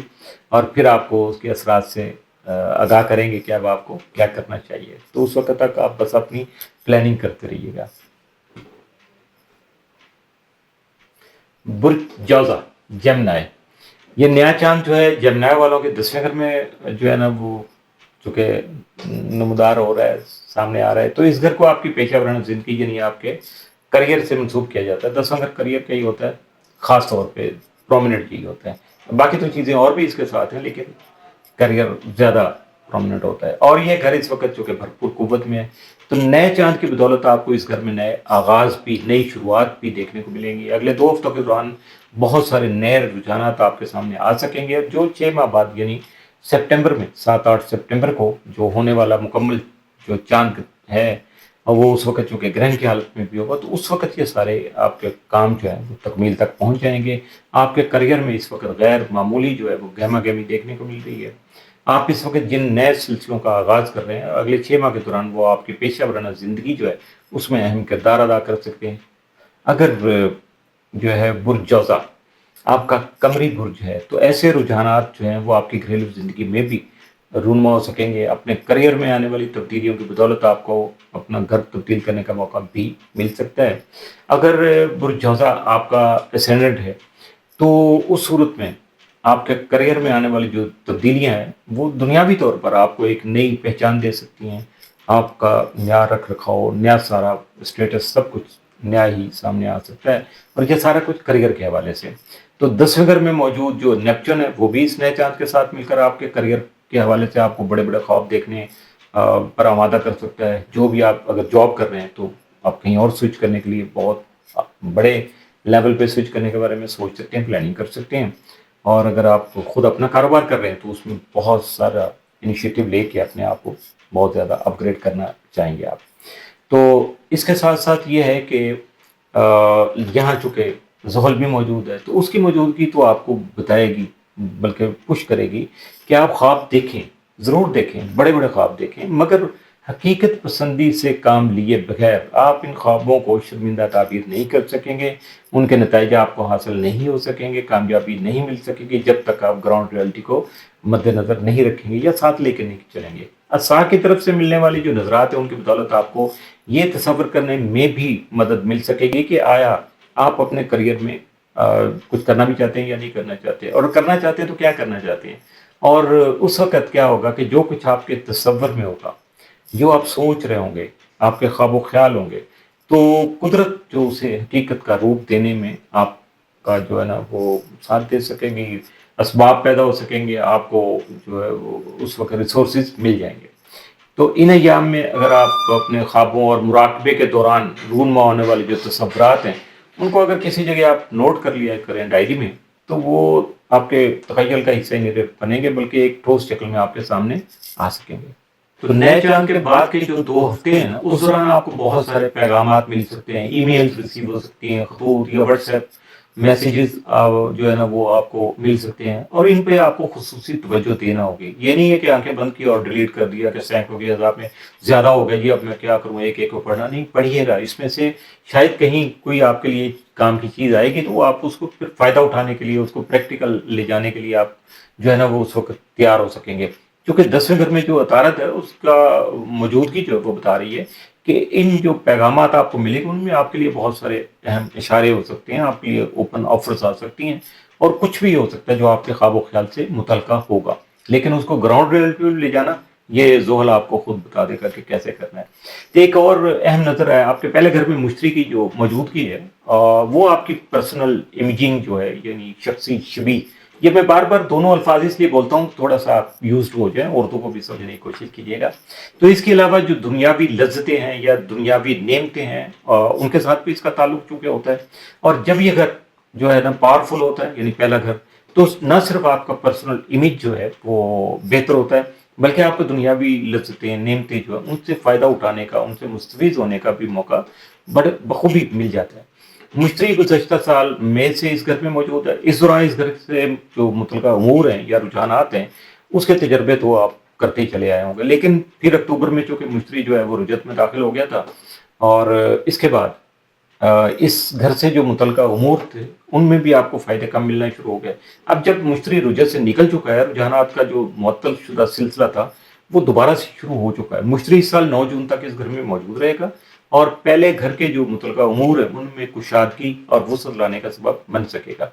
اور پھر آپ کو اس کے اثرات سے آگاہ کریں گے کہ اب آپ کو کیا کرنا چاہیے. تو اس وقت تک آپ بس اپنی پلاننگ کرتے رہیے گا. برج جوزا جیمنائی، یہ نیا چاند جو ہے جیمنائی والوں کے 10ویں گھر میں جو ہے نا وہ چونکہ نمودار ہو رہا ہے، سامنے آ رہا ہے. تو اس گھر کو آپ کی پیشہ ورانہ زندگی یعنی آپ کے کریئر سے منسوب کیا جاتا ہے. 10واں گھر کریئر کا ہی ہوتا ہے، خاص طور پہ پرومیننٹ چیز ہوتا ہے. باقی تو چیزیں اور بھی اس کے ساتھ ہیں لیکن کریئر زیادہ پرومیننٹ ہوتا ہے. اور یہ گھر اس وقت چونکہ بھرپور قوت میں ہے تو نئے چاند کی بدولت آپ کو اس گھر میں نئے آغاز بھی، نئی شروعات بھی دیکھنے کو ملیں گی. اگلے 2 ہفتوں کے دوران بہت سارے نئے رجحانات آپ کے سامنے آ سکیں گے جو 6 ماہ بعد یعنی سپٹمبر میں 7-8 سپٹمبر کو جو ہونے والا مکمل جو چاند ہے اور وہ اس وقت چونکہ گرہن کی حالت میں بھی ہوگا، تو اس وقت یہ سارے آپ کے کام جو ہے وہ تکمیل تک پہنچ جائیں گے. آپ کے کریئر میں اس وقت غیر معمولی جو ہے وہ گہما گہمی دیکھنے کو مل رہی ہے. آپ اس وقت جن نئے سلسلوں کا آغاز کر رہے ہیں، اگلے 6 ماہ کے دوران وہ آپ کی پیشہ ورانہ زندگی جو ہے اس میں اہم کردار ادا کر سکتے ہیں. اگر جو ہے برج جوزا آپ کا قمری برج ہے، تو ایسے رجحانات جو ہیں وہ آپ کی گھریلو زندگی میں بھی رونما ہو سکیں گے. اپنے کریئر میں آنے والی تبدیلیوں کی بدولت آپ کو اپنا گھر تبدیل کرنے کا موقع بھی مل سکتا ہے. اگر برج جوزا آپ کا اسینڈنٹ ہے، تو اس صورت میں آپ کے کریئر میں آنے والی جو تبدیلیاں ہیں وہ دنیاوی طور پر آپ کو ایک نئی پہچان دے سکتی ہیں. آپ کا نیا رکھ رکھاؤ، نیا سارا اسٹیٹس، سب کچھ نیا ہی سامنے آ سکتا ہے، اور یہ سارا کچھ کریئر کے حوالے سے. تو 10ویں گھر میں موجود جو نیپچون ہے وہ بھی اس نئے چاند کے ساتھ مل کر آپ کے کریئر کے حوالے سے آپ کو بڑے بڑے خواب دیکھنے پر آمادہ کر سکتا ہے. جو بھی آپ اگر جاب کر رہے ہیں تو آپ کہیں اور سوئچ کرنے کے لیے بہت بڑے لیول پہ سوئچ کرنے کے بارے میں سوچ سکتے ہیں، پلاننگ کر سکتے ہیں. اور اگر آپ خود اپنا کاروبار کر رہے ہیں تو اس میں بہت سارا انیشیٹو لے کے اپنے آپ کو بہت زیادہ اپ گریڈ کرنا چاہیں گے آپ. تو اس کے ساتھ ساتھ یہ ہے کہ یہاں چونکہ زحل بھی موجود ہے، تو اس کی موجودگی تو آپ کو بتائے گی، بلکہ پش کرے گی کہ آپ خواب دیکھیں، ضرور دیکھیں، بڑے بڑے خواب دیکھیں، مگر حقیقت پسندی سے کام لیے بغیر آپ ان خوابوں کو شرمندہ تعبیر نہیں کر سکیں گے. ان کے نتائج آپ کو حاصل نہیں ہو سکیں گے، کامیابی نہیں مل سکے گی جب تک آپ گراؤنڈ ریئلٹی کو مد نظر نہیں رکھیں گے یا ساتھ لے کے نہیں چلیں گے. اسا کی طرف سے ملنے والی جو نظرات ہیں ان کی بدولت آپ کو یہ تصور کرنے میں بھی مدد مل سکے گی کہ آیا آپ اپنے کریئر میں کچھ کرنا بھی چاہتے ہیں یا نہیں کرنا چاہتے، اور کرنا چاہتے ہیں تو کیا کرنا چاہتے ہیں. اور اس وقت کیا ہوگا کہ جو کچھ آپ کے تصور میں ہوگا، جو آپ سوچ رہے ہوں گے، آپ کے خواب و خیال ہوں گے، تو قدرت جو اسے حقیقت کا روپ دینے میں آپ کا جو ہے نا وہ ساتھ دے سکیں گے، اسباب پیدا ہو سکیں گے، آپ کو جو ہے وہ اس وقت ریسورسز مل جائیں گے. تو ان ایام میں اگر آپ اپنے خوابوں اور مراقبے کے دوران رونما ہونے والے جو تصورات ہیں ان کو اگر کسی جگہ آپ نوٹ کر لیا کریں ڈائری میں، تو وہ آپ کے تخیل کا حصہ ہی نہیں بنیں گے، بلکہ ایک ٹھوس شکل میں آپ کے سامنے آ سکیں گے. تو نئے چاند کے بعد کے جو 2 ہفتے ہیں نا، اس دوران آپ کو بہت سارے پیغامات مل سکتے ہیں، ای میلز ریسیو ہو سکتی ہیں، خطوط یا واٹس ایپ میسیجز جو ہے نا وہ آپ کو مل سکتے ہیں، اور ان پہ آپ کو خصوصی توجہ دینا ہوگی. یہ نہیں ہے کہ آنکھیں بند کی اور ڈیلیٹ کر دیا کہ سینکڑوں کی عذاب میں زیادہ ہو گیا جی اب میں کیا کروں، ایک ایک کو پڑھنا نہیں. پڑھیے گا، اس میں سے شاید کہیں کوئی آپ کے لیے کام کی چیز آئے گی، تو وہ آپ اس کو پھر فائدہ اٹھانے کے لیے، اس کو پریکٹیکل لے جانے کے لیے آپ جو ہے نا وہ اس وقت تیار ہو سکیں گے. کیونکہ 10ویں گھر میں جو عطارد ہے اس کا موجودگی جو ہے وہ بتا رہی ہے کہ ان جو پیغامات آپ کو ملے گی ان میں آپ کے لیے بہت سارے اہم اشارے ہو سکتے ہیں، آپ کے لیے اوپن آفرز آ سکتی ہیں، اور کچھ بھی ہو سکتا ہے جو آپ کے خواب و خیال سے متعلقہ ہوگا. لیکن اس کو گراؤنڈ ریئلٹی میں لے جانا یہ زحل آپ کو خود بتا دے گا کہ کیسے کرنا ہے. ایک اور اہم نظر ہے، آپ کے پہلے گھر میں مشتری کی جو موجودگی ہے وہ آپ کی پرسنل امیجنگ جو ہے، یعنی شخصی شبی. یہ میں بار بار دونوں الفاظ اس لیے بولتا ہوں تھوڑا سا آپ یوزڈ ہو جائیں، اردو کو بھی سمجھنے کی کوشش کیجیے گا. تو اس کے علاوہ جو دنیاوی لذتیں ہیں یا دنیاوی نعمتیں ہیں ان کے ساتھ بھی اس کا تعلق چونکہ ہوتا ہے. اور جب یہ گھر جو ہے نا پاورفل ہوتا ہے، یعنی پہلا گھر، تو نہ صرف آپ کا پرسنل امیج جو ہے وہ بہتر ہوتا ہے، بلکہ آپ کو دنیاوی لذتیں، نعمتیں جو ہے ان سے فائدہ اٹھانے کا، ان سے مستفید ہونے کا بھی موقع بڑے بخوبی مل جاتا ہے. مشتری گزشتہ سال مئی سے اس گھر میں موجود ہے. اس دوران اس گھر سے جو متعلقہ امور ہیں یا رجحانات ہیں اس کے تجربے تو آپ کرتے ہی چلے آئے ہوں گے. لیکن پھر اکتوبر میں چونکہ مشتری جو ہے وہ رجت میں داخل ہو گیا تھا، اور اس کے بعد اس گھر سے جو متعلقہ امور تھے ان میں بھی آپ کو فائدے کم ملنا شروع ہو گئے. اب جب مشتری رجت سے نکل چکا ہے، رجحانات کا جو معطل شدہ سلسلہ تھا وہ دوبارہ سے شروع ہو چکا ہے. مشتری اس سال 9 جون تک اس گھر میں موجود رہے گا، اور پہلے گھر کے جو متعلقہ امور ہیں ان میں کشادگی اور وسعت لانے کا سبب بن سکے گا.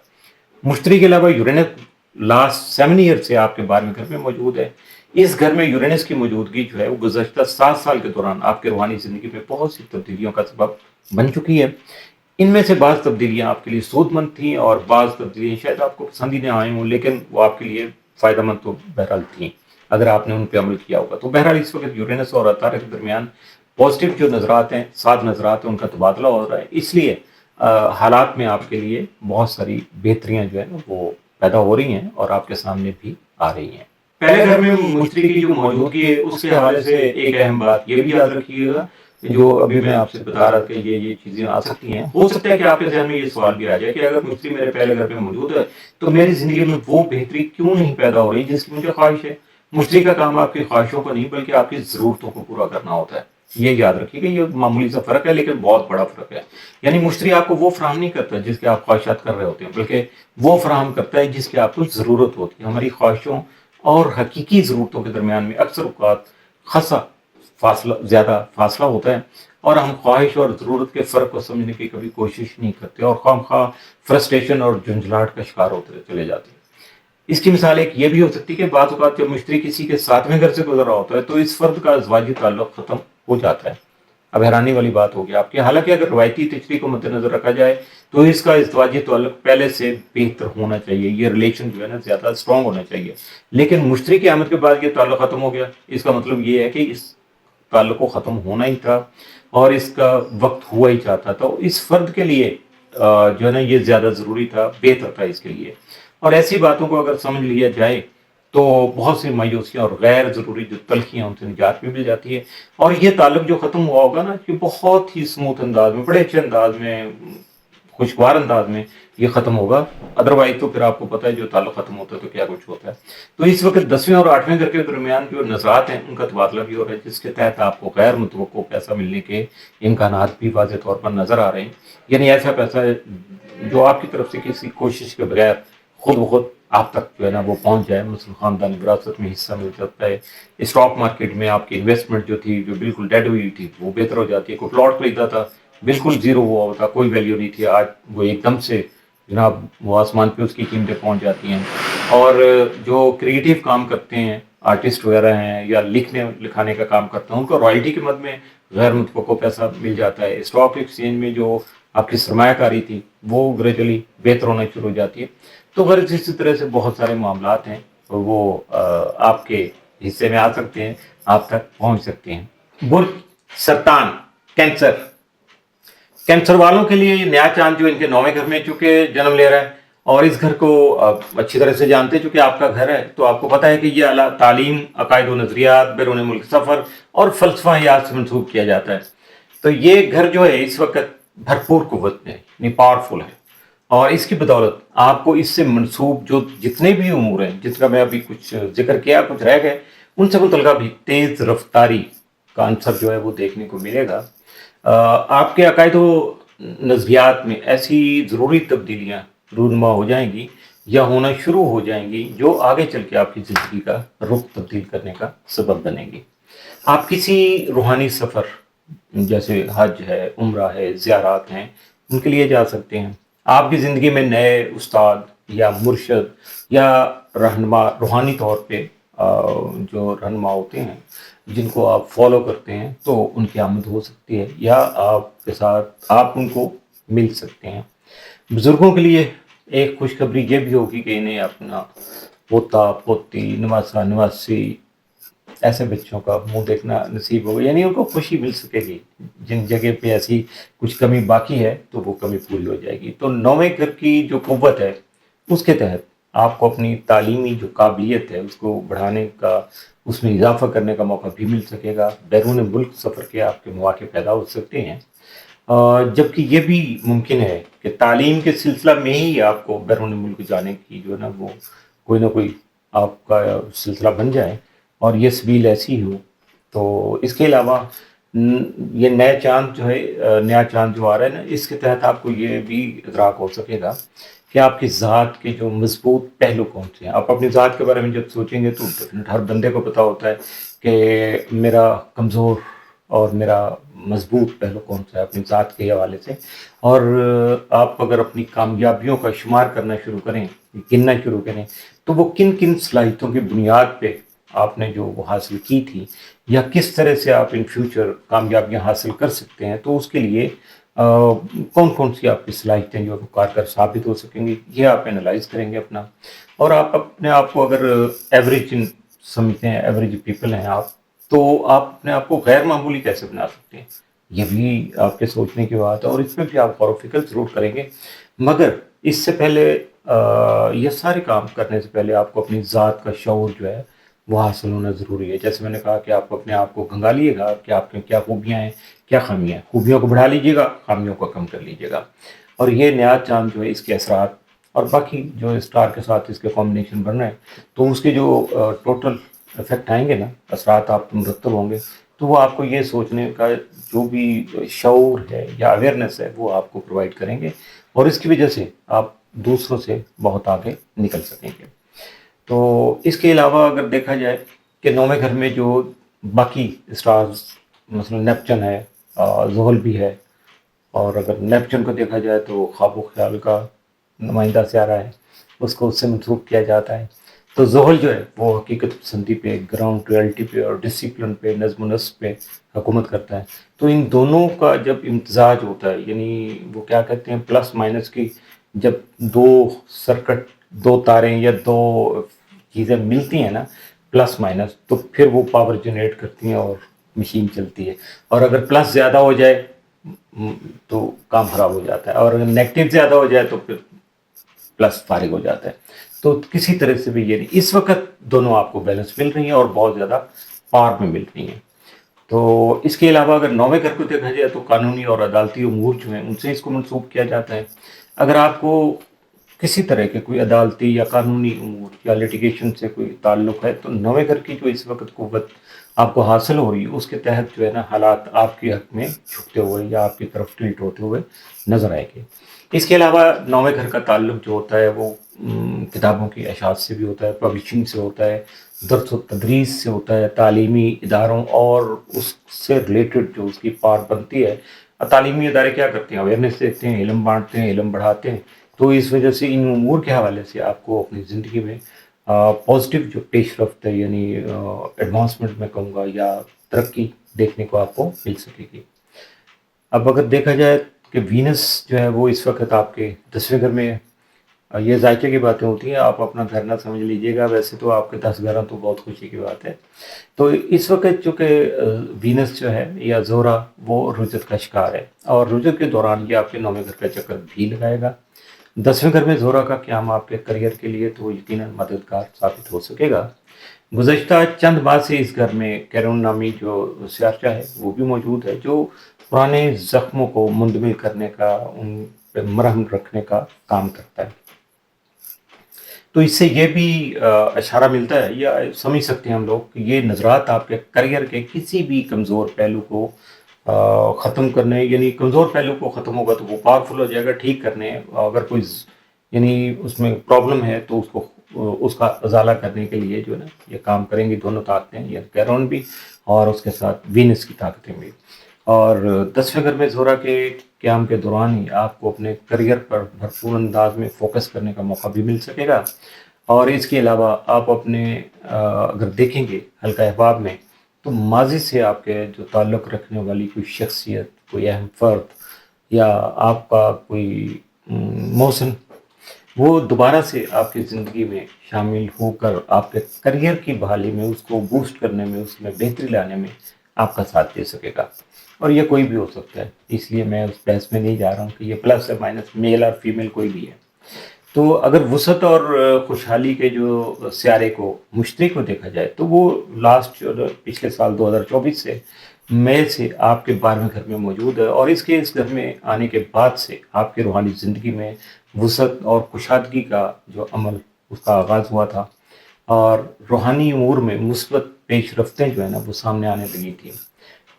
مشتری کے علاوہ یورینس لاسٹ 7 ایئر سے آپ کے 12ویں گھر میں موجود ہے. اس گھر میں یورینس کی موجودگی جو ہے وہ گزشتہ 7 سال کے دوران آپ کے روحانی زندگی میں بہت سی تبدیلیوں کا سبب بن چکی ہے. ان میں سے بعض تبدیلیاں آپ کے لیے سود مند تھیں، اور بعض تبدیلیاں شاید آپ کو پسند ہی نہ آئیں ہوں، لیکن وہ آپ کے لیے فائدہ مند تو بہرحال تھیں اگر آپ نے ان پہ عمل کیا ہوگا. تو بہرحال اس وقت یورینس اور عطارد کے درمیان پازیٹیو جو نظرات ہیں، سات نظرات ہیں، ان کا تبادلہ ہو رہا ہے. اس لیے حالات میں آپ کے لیے بہت ساری بہتریاں جو ہے وہ پیدا ہو رہی ہیں اور آپ کے سامنے بھی آ رہی ہیں. پہلے گھر میں مشتری کی جو موجودگی ہے اس کے حوالے سے ایک اہم بات یہ بھی یاد رکھیے گا جو ابھی میں آپ سے بتا رہا تھا کہ یہ چیزیں آ سکتی ہیں. ہو سکتا ہے کہ آپ کے ذہن میں یہ سوال بھی آ جائے کہ اگر مستری میرے پہلے گھر پہ موجود ہے تو میری زندگی میں وہ بہتری کیوں نہیں پیدا ہو رہی جس کی مجھے خواہش ہے. مستری کا کام آپ کی خواہشوں کو نہیں بلکہ آپ کی ضرورتوں کو پورا کرنا ہوتا ہے. یہ یاد رکھیے کہ یہ معمولی سا فرق ہے لیکن بہت بڑا فرق ہے. یعنی مشتری آپ کو وہ فراہم نہیں کرتا جس کے آپ خواہشات کر رہے ہوتے ہیں بلکہ وہ فراہم کرتا ہے جس کی آپ کو ضرورت ہوتی ہے. ہماری خواہشوں اور حقیقی ضرورتوں کے درمیان میں اکثر اوقات خاصا زیادہ فاصلہ ہوتا ہے اور ہم خواہش اور ضرورت کے فرق کو سمجھنے کی کبھی کوشش نہیں کرتے اور خواہ فرسٹریشن اور جھنجھلاہٹ کا شکار ہوتے چلے جاتے ہیں. اس کی مثال ایک یہ بھی ہو سکتی ہے کہ بعض اوقات جب مشتری کسی کے ساتویں گھر سے گزر رہا ہوتا ہے تو اس فرد کا ازواجی تعلق ختم ہو جاتا ہے. اب حیرانی والی بات ہوگی آپ کی. حالانکہ اگر روایتی تشریح کو مد نظر رکھا جائے تو اس کا ازدواجی تعلق پہلے سے بہتر ہونا چاہیے. یہ ریلیشن جو ہے نا زیادہ اسٹرانگ ہونا چاہیے. لیکن مشتری کی آمد کے بعد یہ تعلق ختم ہو گیا. اس کا مطلب یہ ہے کہ اس تعلق کو ختم ہونا ہی تھا اور اس کا وقت ہوا ہی چاہتا تھا. اس فرد کے لیے جو ہے نا یہ زیادہ ضروری تھا, بہتر تھا اس کے لیے. اور ایسی باتوں کو اگر سمجھ لیا جائے تو بہت سی مایوسیاں اور غیر ضروری جو تلخیاں ان سے نجات بھی مل جاتی ہے. اور یہ تعلق جو ختم ہوا ہوگا نا کہ بہت ہی اسموتھ انداز میں, بڑے اچھے انداز میں, خوشگوار انداز میں یہ ختم ہوگا. ادروائز تو پھر آپ کو پتہ ہے جو تعلق ختم ہوتا ہے تو کیا کچھ ہوتا ہے. تو اس وقت 10ویں اور 8ویں گھر کے درمیان جو نظرات ہیں ان کا تبادلہ بھی ہو رہا ہے جس کے تحت آپ کو غیر متوقع پیسہ ملنے کے امکانات بھی واضح طور پر نظر آ رہے ہیں. یعنی ایسا پیسہ جو آپ کی طرف سے کسی کوشش کے بغیر خود بخود آپ تک جو ہے نا وہ پہنچ جائے. مثلا خاندانی وراثت میں حصہ مل جاتا ہے. اسٹاک مارکیٹ میں آپ کی انویسٹمنٹ جو تھی جو بالکل ڈیڈ ہوئی تھی وہ بہتر ہو جاتی ہے. کوئی پلاٹ خریدا تھا بالکل زیرو ہوا ہوتا, کوئی ویلیو نہیں تھی, آج وہ ایک دم سے جناب وہ آسمان پہ اس کی قیمتیں پہنچ جاتی ہیں. اور جو کریٹیو کام کرتے ہیں آرٹسٹ وغیرہ ہیں یا لکھانے کا کام کرتے ہیں ان کو رائلٹی کے مد میں غیر متوقع پیسہ مل جاتا ہے. اسٹاک ایکسچینج میں جو آپ کی سرمایہ کاری تھی وہ گریجولی بہتر ہونا شروع ہو جاتی ہے. تو غرض اسی طرح سے بہت سارے معاملات ہیں وہ آپ کے حصے میں آ سکتے ہیں, آپ تک پہنچ سکتے ہیں. برج سرطان کینسر, کینسر والوں کے لیے یہ نیا چاند جو ان کے 9ویں گھر میں چونکہ جنم لے رہا ہے اور اس گھر کو اچھی طرح سے جانتے ہیں چونکہ آپ کا گھر ہے تو آپ کو پتہ ہے کہ یہ اعلیٰ تعلیم, عقائد و نظریات, بیرون ملک سفر اور فلسفہ حیات سے منسوب کیا جاتا ہے. تو یہ گھر جو ہے اس وقت بھرپور قوت میں ہے, پاورفل ہے اور اس کی بدولت آپ کو اس سے منسوب جو جتنے بھی امور ہیں جس کا میں ابھی کچھ ذکر کیا, کچھ رہ گئے, ان سے متعلقہ بھی تیز رفتاری کا عنصر جو ہے وہ دیکھنے کو ملے گا. آپ کے عقائد و نظریات میں ایسی ضروری تبدیلیاں رونما ہو جائیں گی یا ہونا شروع ہو جائیں گی جو آگے چل کے آپ کی زندگی کا رخ تبدیل کرنے کا سبب بنیں گی. آپ کسی روحانی سفر جیسے حج ہے, عمرہ ہے, زیارات ہیں, ان کے لیے جا سکتے ہیں. آپ کی زندگی میں نئے استاد یا مرشد یا رہنما روحانی طور پہ جو رہنما ہوتے ہیں جن کو آپ فالو کرتے ہیں تو ان کی آمد ہو سکتی ہے یا آپ کے ساتھ آپ ان کو مل سکتے ہیں. بزرگوں کے لیے ایک خوشخبری یہ بھی ہوگی کہ انہیں اپنا پوتا پوتی نواسا نواسی ایسے بچوں کا منہ دیکھنا نصیب ہوگا. یعنی ان کو خوشی مل سکے گی. جن جگہ پہ ایسی کچھ کمی باقی ہے تو وہ کمی پوری ہو جائے گی. تو 9ویں گھر کی جو قوت ہے اس کے تحت آپ کو اپنی تعلیمی جو قابلیت ہے اس کو بڑھانے کا, اس میں اضافہ کرنے کا موقع بھی مل سکے گا. بیرون ملک سفر کے آپ کے مواقع پیدا ہو سکتے ہیں. جبکہ یہ بھی ممکن ہے کہ تعلیم کے سلسلہ میں ہی آپ کو بیرون ملک جانے کی جو ہے نا وہ کوئی نہ کوئی آپ کا سلسلہ بن جائے اور یہ سبیل ایسی ہو. تو اس کے علاوہ یہ نیا چاند جو ہے, نیا چاند جو آ رہا ہے نا, اس کے تحت آپ کو یہ بھی ادراک ہو سکے گا کہ آپ کی ذات کے جو مضبوط پہلو کون سے ہیں. آپ اپنی ذات کے بارے میں جب سوچیں گے تو ہر بندے کو پتہ ہوتا ہے کہ میرا کمزور اور میرا مضبوط پہلو کون سا ہے اپنی ذات کے حوالے سے. اور آپ اگر اپنی کامیابیوں کا شمار کرنا شروع کریں, گننا شروع کریں, تو وہ کن کن صلاحیتوں کی بنیاد پہ آپ نے جو وہ حاصل کی تھی یا کس طرح سے آپ ان فیوچر کامیابیاں حاصل کر سکتے ہیں, تو اس کے لیے کون کون سی آپ کی صلاحیتیں جو کارگر ثابت ہو سکیں گی یہ آپ انالائز کریں گے اپنا. اور آپ اپنے آپ کو اگر ایوریج سمجھتے ہیں, ایوریج پیپل ہیں آپ, تو آپ اپنے آپ کو غیر معمولی کیسے بنا سکتے ہیں یہ بھی آپ کے سوچنے کی بات ہے اور اس میں بھی آپ غور و فکر ضرور کریں گے. مگر اس سے پہلے یہ سارے کام کرنے سے پہلے آپ کو اپنی ذات کا شعور جو ہے وہ حاصل ہونا ضروری ہے. جیسے میں نے کہا کہ آپ اپنے آپ کو گنگالیے گا کہ آپ میں کیا خوبیاں ہیں کیا خامیاں ہیں. خوبیوں کو بڑھا لیجیے گا, خامیوں کو کم کر لیجیے گا. اور یہ نیا چاند جو ہے اس کے اثرات اور باقی جو اسٹار کے ساتھ اس کے کمبینیشن بن رہے ہیں, تو اس کے جو ٹوٹل افیکٹ آئیں گے نا, اثرات آپ مرتب ہوں گے, تو وہ آپ کو یہ سوچنے کا جو بھی شعور ہے یا اویئرنیس ہے وہ آپ کو پرووائڈ کریں گے, اور اس کی وجہ سے آپ دوسروں سے بہت آگے نکل سکیں گے. تو اس کے علاوہ اگر دیکھا جائے کہ نویں گھر میں جو باقی اسٹارز مثلا نیپچن ہے, زحل بھی ہے, اور اگر نیپچن کو دیکھا جائے تو خواب و خیال کا نمائندہ سیارہ ہے, اس کو اس سے منسوخ کیا جاتا ہے. تو زحل جو ہے وہ حقیقت پسندی پہ, گراؤنڈ ریئلٹی پہ اور ڈسپلن پہ, نظم و نسق پہ حکومت کرتا ہے. تو ان دونوں کا جب امتزاج ہوتا ہے, یعنی وہ کیا کہتے ہیں پلس مائنس کی, جب دو سرکٹ, دو تاریں یا دو چیزیں ملتی ہیں نا پلس مائنس, تو پھر وہ پاور جنریٹ کرتی ہیں اور مشین چلتی ہے. اور اگر پلس زیادہ ہو جائے تو کام خراب ہو جاتا ہے, اور اگر نیگیٹو زیادہ ہو جائے تو پھر پلس فارغ ہو جاتا ہے. تو کسی طرح سے بھی یہ نہیں, اس وقت دونوں آپ کو بیلنس مل رہی ہیں اور بہت زیادہ پار میں مل رہی ہیں. تو اس کے علاوہ اگر نویں گھر کو دیکھا جائے تو قانونی اور عدالتی امور جو ہیں ان سے اس کو منسوخ کیا جاتا ہے. اگر آپ کو کسی طرح کے کوئی عدالتی یا قانونی امور یا لیٹیگیشن سے کوئی تعلق ہے, تو نویں گھر کی جو اس وقت قوت آپ کو حاصل ہو رہی ہے اس کے تحت جو ہے نا حالات آپ کے حق میں جھکتے ہوئے یا آپ کی طرف ٹلٹ ہوتے ہوئے نظر آئے گے. اس کے علاوہ نویں گھر کا تعلق جو ہوتا ہے وہ کتابوں کی اشاعت سے بھی ہوتا ہے, پبلشنگ سے ہوتا ہے, درس و تدریس سے ہوتا ہے, تعلیمی اداروں اور اس سے ریلیٹڈ جو اس کی پار بنتی ہے. تعلیمی ادارے کیا کرتے ہیں, اویئرنیس دیتے ہیں, علم بانٹتے ہیں, علم بڑھاتے ہیں. تو اس وجہ سے ان امور کے حوالے سے آپ کو اپنی زندگی میں پازیٹیو جو پیش رفت ہے, یعنی ایڈوانسمنٹ میں کہوں گا یا ترقی دیکھنے کو آپ کو مل سکے گی. اب اگر دیکھا جائے کہ وینس جو ہے وہ اس وقت آپ کے 10ویں گھر میں ہے. یہ ذائقے کی باتیں ہوتی ہیں, آپ اپنا گھر نہ سمجھ لیجئے گا, ویسے تو آپ کے 10 گھر تو بہت خوشی کی بات ہے. تو اس وقت چونکہ وینس جو ہے یا زہرہ وہ رجت کا شکار ہے, اور رجت کے دوران یہ آپ کے 9ویں گھر کا چکر بھی لگائے گا. 10ویں گھر میں زہرہ کا قیام آپ کے کریئر کے لیے تو یقیناً مددگار ثابت ہو سکے گا. گزشتہ چند ماہ سے اس گھر میں کیرون نامی جو سیارچہ ہے وہ بھی موجود ہے, جو پرانے زخموں کو مندمل کرنے کا, ان پہ مرہم رکھنے کا کام کرتا ہے. تو اس سے یہ بھی اشارہ ملتا ہے یا سمجھ سکتے ہیں ہم لوگ کہ یہ نظرات آپ کے کریئر کے کسی بھی کمزور پہلو کو ختم کرنے, یعنی کمزور پہلو کو ختم ہوگا تو وہ پاورفل ہو جائے گا, ٹھیک کرنے, اگر کوئی یعنی اس میں پرابلم ہے تو اس کو اس کا ازالہ کرنے کے لیے جو ہے نا یہ کام کریں گی دونوں طاقتیں, یا کیرون بھی اور اس کے ساتھ وینس کی طاقتیں بھی. اور 10ویں گھر میں زہرہ کے قیام کے دوران ہی آپ کو اپنے کریئر پر بھرپور انداز میں فوکس کرنے کا موقع بھی مل سکے گا. اور اس کے علاوہ آپ اپنے اگر دیکھیں گے حلقہ احباب میں تو ماضی سے آپ کے جو تعلق رکھنے والی کوئی شخصیت, کوئی اہم فرد یا آپ کا کوئی محسن, وہ دوبارہ سے آپ کی زندگی میں شامل ہو کر آپ کے کریئر کی بحالی میں, اس کو بوسٹ کرنے میں, اس میں بہتری لانے میں آپ کا ساتھ دے سکے گا. اور یہ کوئی بھی ہو سکتا ہے, اس لیے میں اس بحث میں نہیں جا رہا ہوں کہ یہ پلس ہے مائنس, میل اور فیمیل کوئی بھی ہے. تو اگر وسعت اور خوشحالی کے جو سیارے کو مشتری کو دیکھا جائے تو وہ لاسٹ پچھلے سال 2024 سے مئی سے آپ کے 12ویں گھر میں موجود ہے, اور اس گھر میں آنے کے بعد سے آپ کے روحانی زندگی میں وسعت اور کشادگی کا جو عمل اس کا آغاز ہوا تھا, اور روحانی امور میں مثبت پیش رفتیں جو ہے نا وہ سامنے آنے لگی تھی.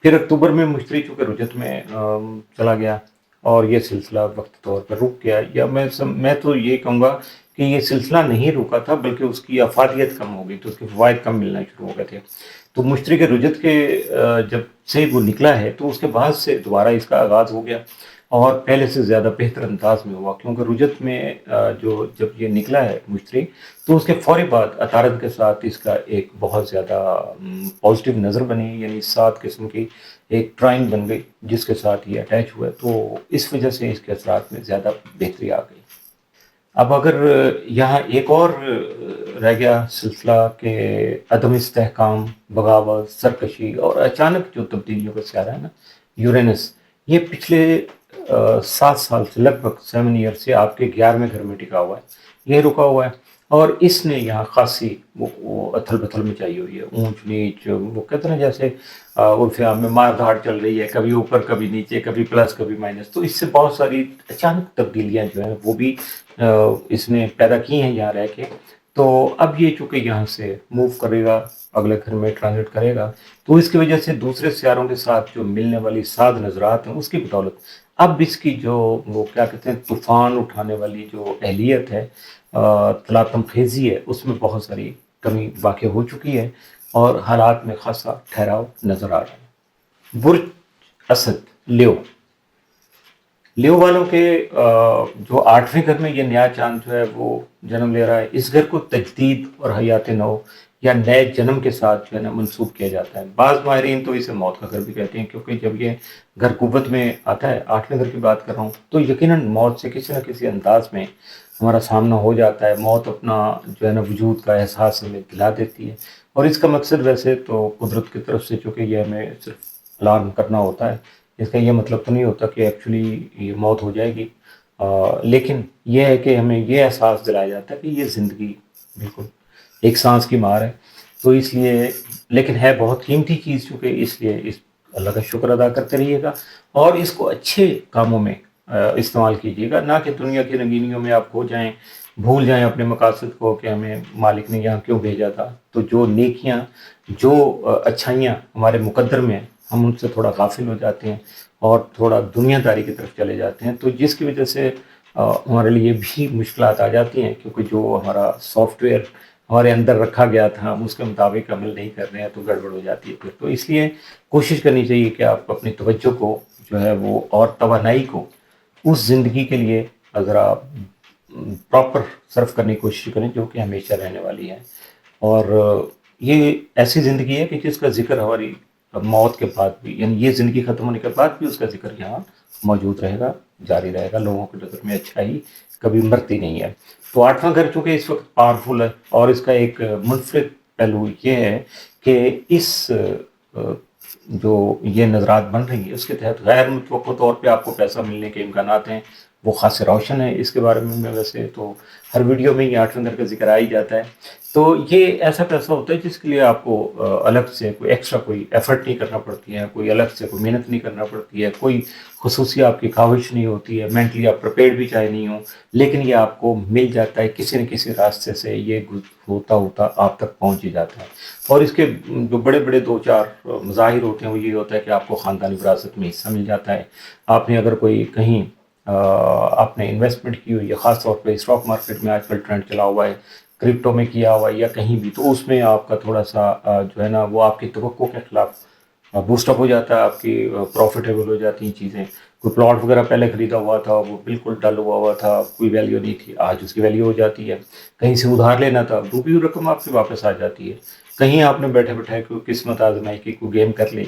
پھر اکتوبر میں مشتری چونکہ رجت میں چلا گیا اور یہ سلسلہ وقت طور پر رک گیا, یا میں تو یہ کہوں گا کہ یہ سلسلہ نہیں رکا تھا بلکہ اس کی افادیت کم ہو گئی, تو اس کے فوائد کم ملنا شروع ہو گئے تھے. تو مشتری کے رجت کے جب سے وہ نکلا ہے تو اس کے بعد سے دوبارہ اس کا آغاز ہو گیا, اور پہلے سے زیادہ بہتر انداز میں ہوا, کیونکہ رجت میں جب یہ نکلا ہے مشتری تو اس کے فوری بعد عطارد کے ساتھ اس کا ایک بہت زیادہ پازیٹیو نظر بنی, یعنی 7 قسم کی ایک ٹرائن بن گئی جس کے ساتھ یہ اٹیچ ہوا ہے, تو اس وجہ سے اس کے اثرات میں زیادہ بہتری آ گئی. اب اگر یہاں ایک اور رہ گیا سلسلہ کہ عدم استحکام, بغاوت, سرکشی اور اچانک جو تبدیلیوں کا سیارہ ہے نا یورینس, یہ پچھلے 7 سال سے لگ بھگ 7 ایئر سے آپ کے 11ویں گھر میں ٹکا ہوا ہے, یہ رکا ہوا ہے. اور اس نے یہاں خاصی وہ اتھل پتھل مچائی ہوئی ہے، اونچ نیچ، وہ کہتے ہیں نا جیسے عرف عام میں مار دھاڑ چل رہی ہے، کبھی اوپر کبھی نیچے، کبھی پلس کبھی مائنس. تو اس سے بہت ساری اچانک تبدیلیاں جو ہیں وہ بھی اس نے پیدا کی ہیں یہاں رہ کے. تو اب یہ چونکہ یہاں سے موو کرے گا، اگلے گھر میں ٹرانزٹ کرے گا، تو اس کی وجہ سے دوسرے سیاروں کے ساتھ جو ملنے والی سات نظرات ہیں اس کی بدولت اب اس کی جو وہ کیا کہتے ہیں طوفان اٹھانے والی جو اہلیت ہے، تلاطم خیزی ہے، اس میں بہت ساری کمی واقع ہو چکی ہے اور حالات میں خاصا ٹھہراؤ نظر آ رہا ہے. برج اسد لیو، لیو والوں کے جو 8ویں گھر میں یہ نیا چاند جو ہے وہ جنم لے رہا ہے. اس گھر کو تجدید اور حیات نو یا نئے جنم کے ساتھ جو ہے نا منسوب کیا جاتا ہے. بعض ماہرین تو اسے موت کا گھر بھی کہتے ہیں، کیونکہ جب یہ گھر قوت میں آتا ہے، 8ویں گھر کی بات کر رہا ہوں، تو یقیناً موت سے کسی نہ کسی انداز میں ہمارا سامنا ہو جاتا ہے. موت اپنا جو ہے نا وجود کا احساس ہمیں دلا دیتی ہے، اور اس کا مقصد ویسے تو قدرت کی طرف سے چونکہ یہ ہمیں صرف الارم کرنا ہوتا ہے، اس کا یہ مطلب تو نہیں ہوتا کہ ایکچولی یہ موت ہو جائے گی، لیکن یہ ہے کہ ہمیں یہ احساس دلایا جاتا ہے کہ یہ زندگی بالکل ایک سانس کی مار ہے. تو اس لیے، لیکن ہے بہت قیمتی چیز چونکہ، اس لیے اس اللہ کا شکر ادا کرتے رہیے گا اور اس کو اچھے کاموں میں استعمال کیجیے گا، نہ کہ دنیا کی رنگینیوں میں آپ کھو جائیں، بھول جائیں اپنے مقاصد کو کہ ہمیں مالک نے یہاں کیوں بھیجا تھا. تو جو نیکیاں، جو اچھائیاں ہمارے مقدر میں ہیں، ہم ان سے تھوڑا غافل ہو جاتے ہیں اور تھوڑا دنیا داری کی طرف چلے جاتے ہیں، تو جس کی وجہ سے ہمارے لیے بھی مشکلات آ جاتی ہیں، کیونکہ جو ہمارا سافٹ ویئر ہمارے اندر رکھا گیا تھا ہم اس کے مطابق عمل نہیں کر رہے ہیں تو گڑبڑ ہو جاتی ہے پھر. تو اس لیے کوشش کرنی چاہیے کہ آپ اپنی توجہ کو جو ہے وہ اور توانائی کو اس زندگی کے لیے ذرا پراپر صرف کرنے کی کوشش کریں جو کہ ہمیشہ رہنے والی ہے. اور یہ ایسی زندگی ہے کہ جس کا ذکر ہماری موت کے بعد بھی، یعنی یہ زندگی ختم ہونے کے بعد بھی اس کا ذکر یہاں موجود رہے گا، جاری رہے گا. لوگوں کی نظر میں اچھائی کبھی مرتی نہیں ہے. تو 8واں گھر چونکہ اس وقت پاورفل ہے، اور اس کا ایک منفرد پہلو یہ ہے کہ اس جو یہ نظرات بن رہی ہیں اس کے تحت غیر متوقع طور پہ آپ کو پیسہ ملنے کے امکانات ہیں، وہ خاص روشن ہے. اس کے بارے میں ویسے تو ہر ویڈیو میں یہ 8ویں گھر کا ذکر آ ہی جاتا ہے. تو یہ ایسا پیسہ ہوتا ہے جس کے لیے آپ کو الگ سے کوئی ایکسٹرا کوئی ایفرٹ نہیں کرنا پڑتی ہے، کوئی الگ سے کوئی محنت نہیں کرنا پڑتی ہے، کوئی خصوصی آپ کی خواہش نہیں ہوتی ہے، مینٹلی آپ پریپیئرڈ بھی چاہے نہیں ہوں، لیکن یہ آپ کو مل جاتا ہے کسی نہ کسی راستے سے. یہ ہوتا ہوتا آپ تک پہنچ ہی جاتا ہے. اور اس کے جو بڑے بڑے 2-4 مظاہر ہوتے ہیں وہ یہ ہوتا ہے کہ آپ کو خاندانی وراثت میں حصہ مل جاتا ہے. آپ نے اگر کوئی کہیں آپ نے انویسٹمنٹ کی ہوئی ہے، خاص طور پہ اسٹاک مارکیٹ میں آج کل ٹرینڈ چلا ہوا ہے، کرپٹو میں کیا ہوا ہے یا کہیں بھی، تو اس میں آپ کا تھوڑا سا جو ہے نا وہ آپ کی توقع کے خلاف بوسٹ اپ ہو جاتا ہے، آپ کی پروفیٹیبل ہو جاتی ہیں چیزیں. کوئی پلاٹ وغیرہ پہلے خریدا ہوا تھا، وہ بالکل ڈل ہوا تھا، کوئی ویلیو نہیں تھی، آج اس کی ویلیو ہو جاتی ہے. کہیں سے ادھار لینا تھا، ڈوبی ہوئی رقم آپ کی واپس آ جاتی ہے. کہیں آپ نے بیٹھے بیٹھے کوئی قسمت آزمائی کی، کوئی گیم کر لی،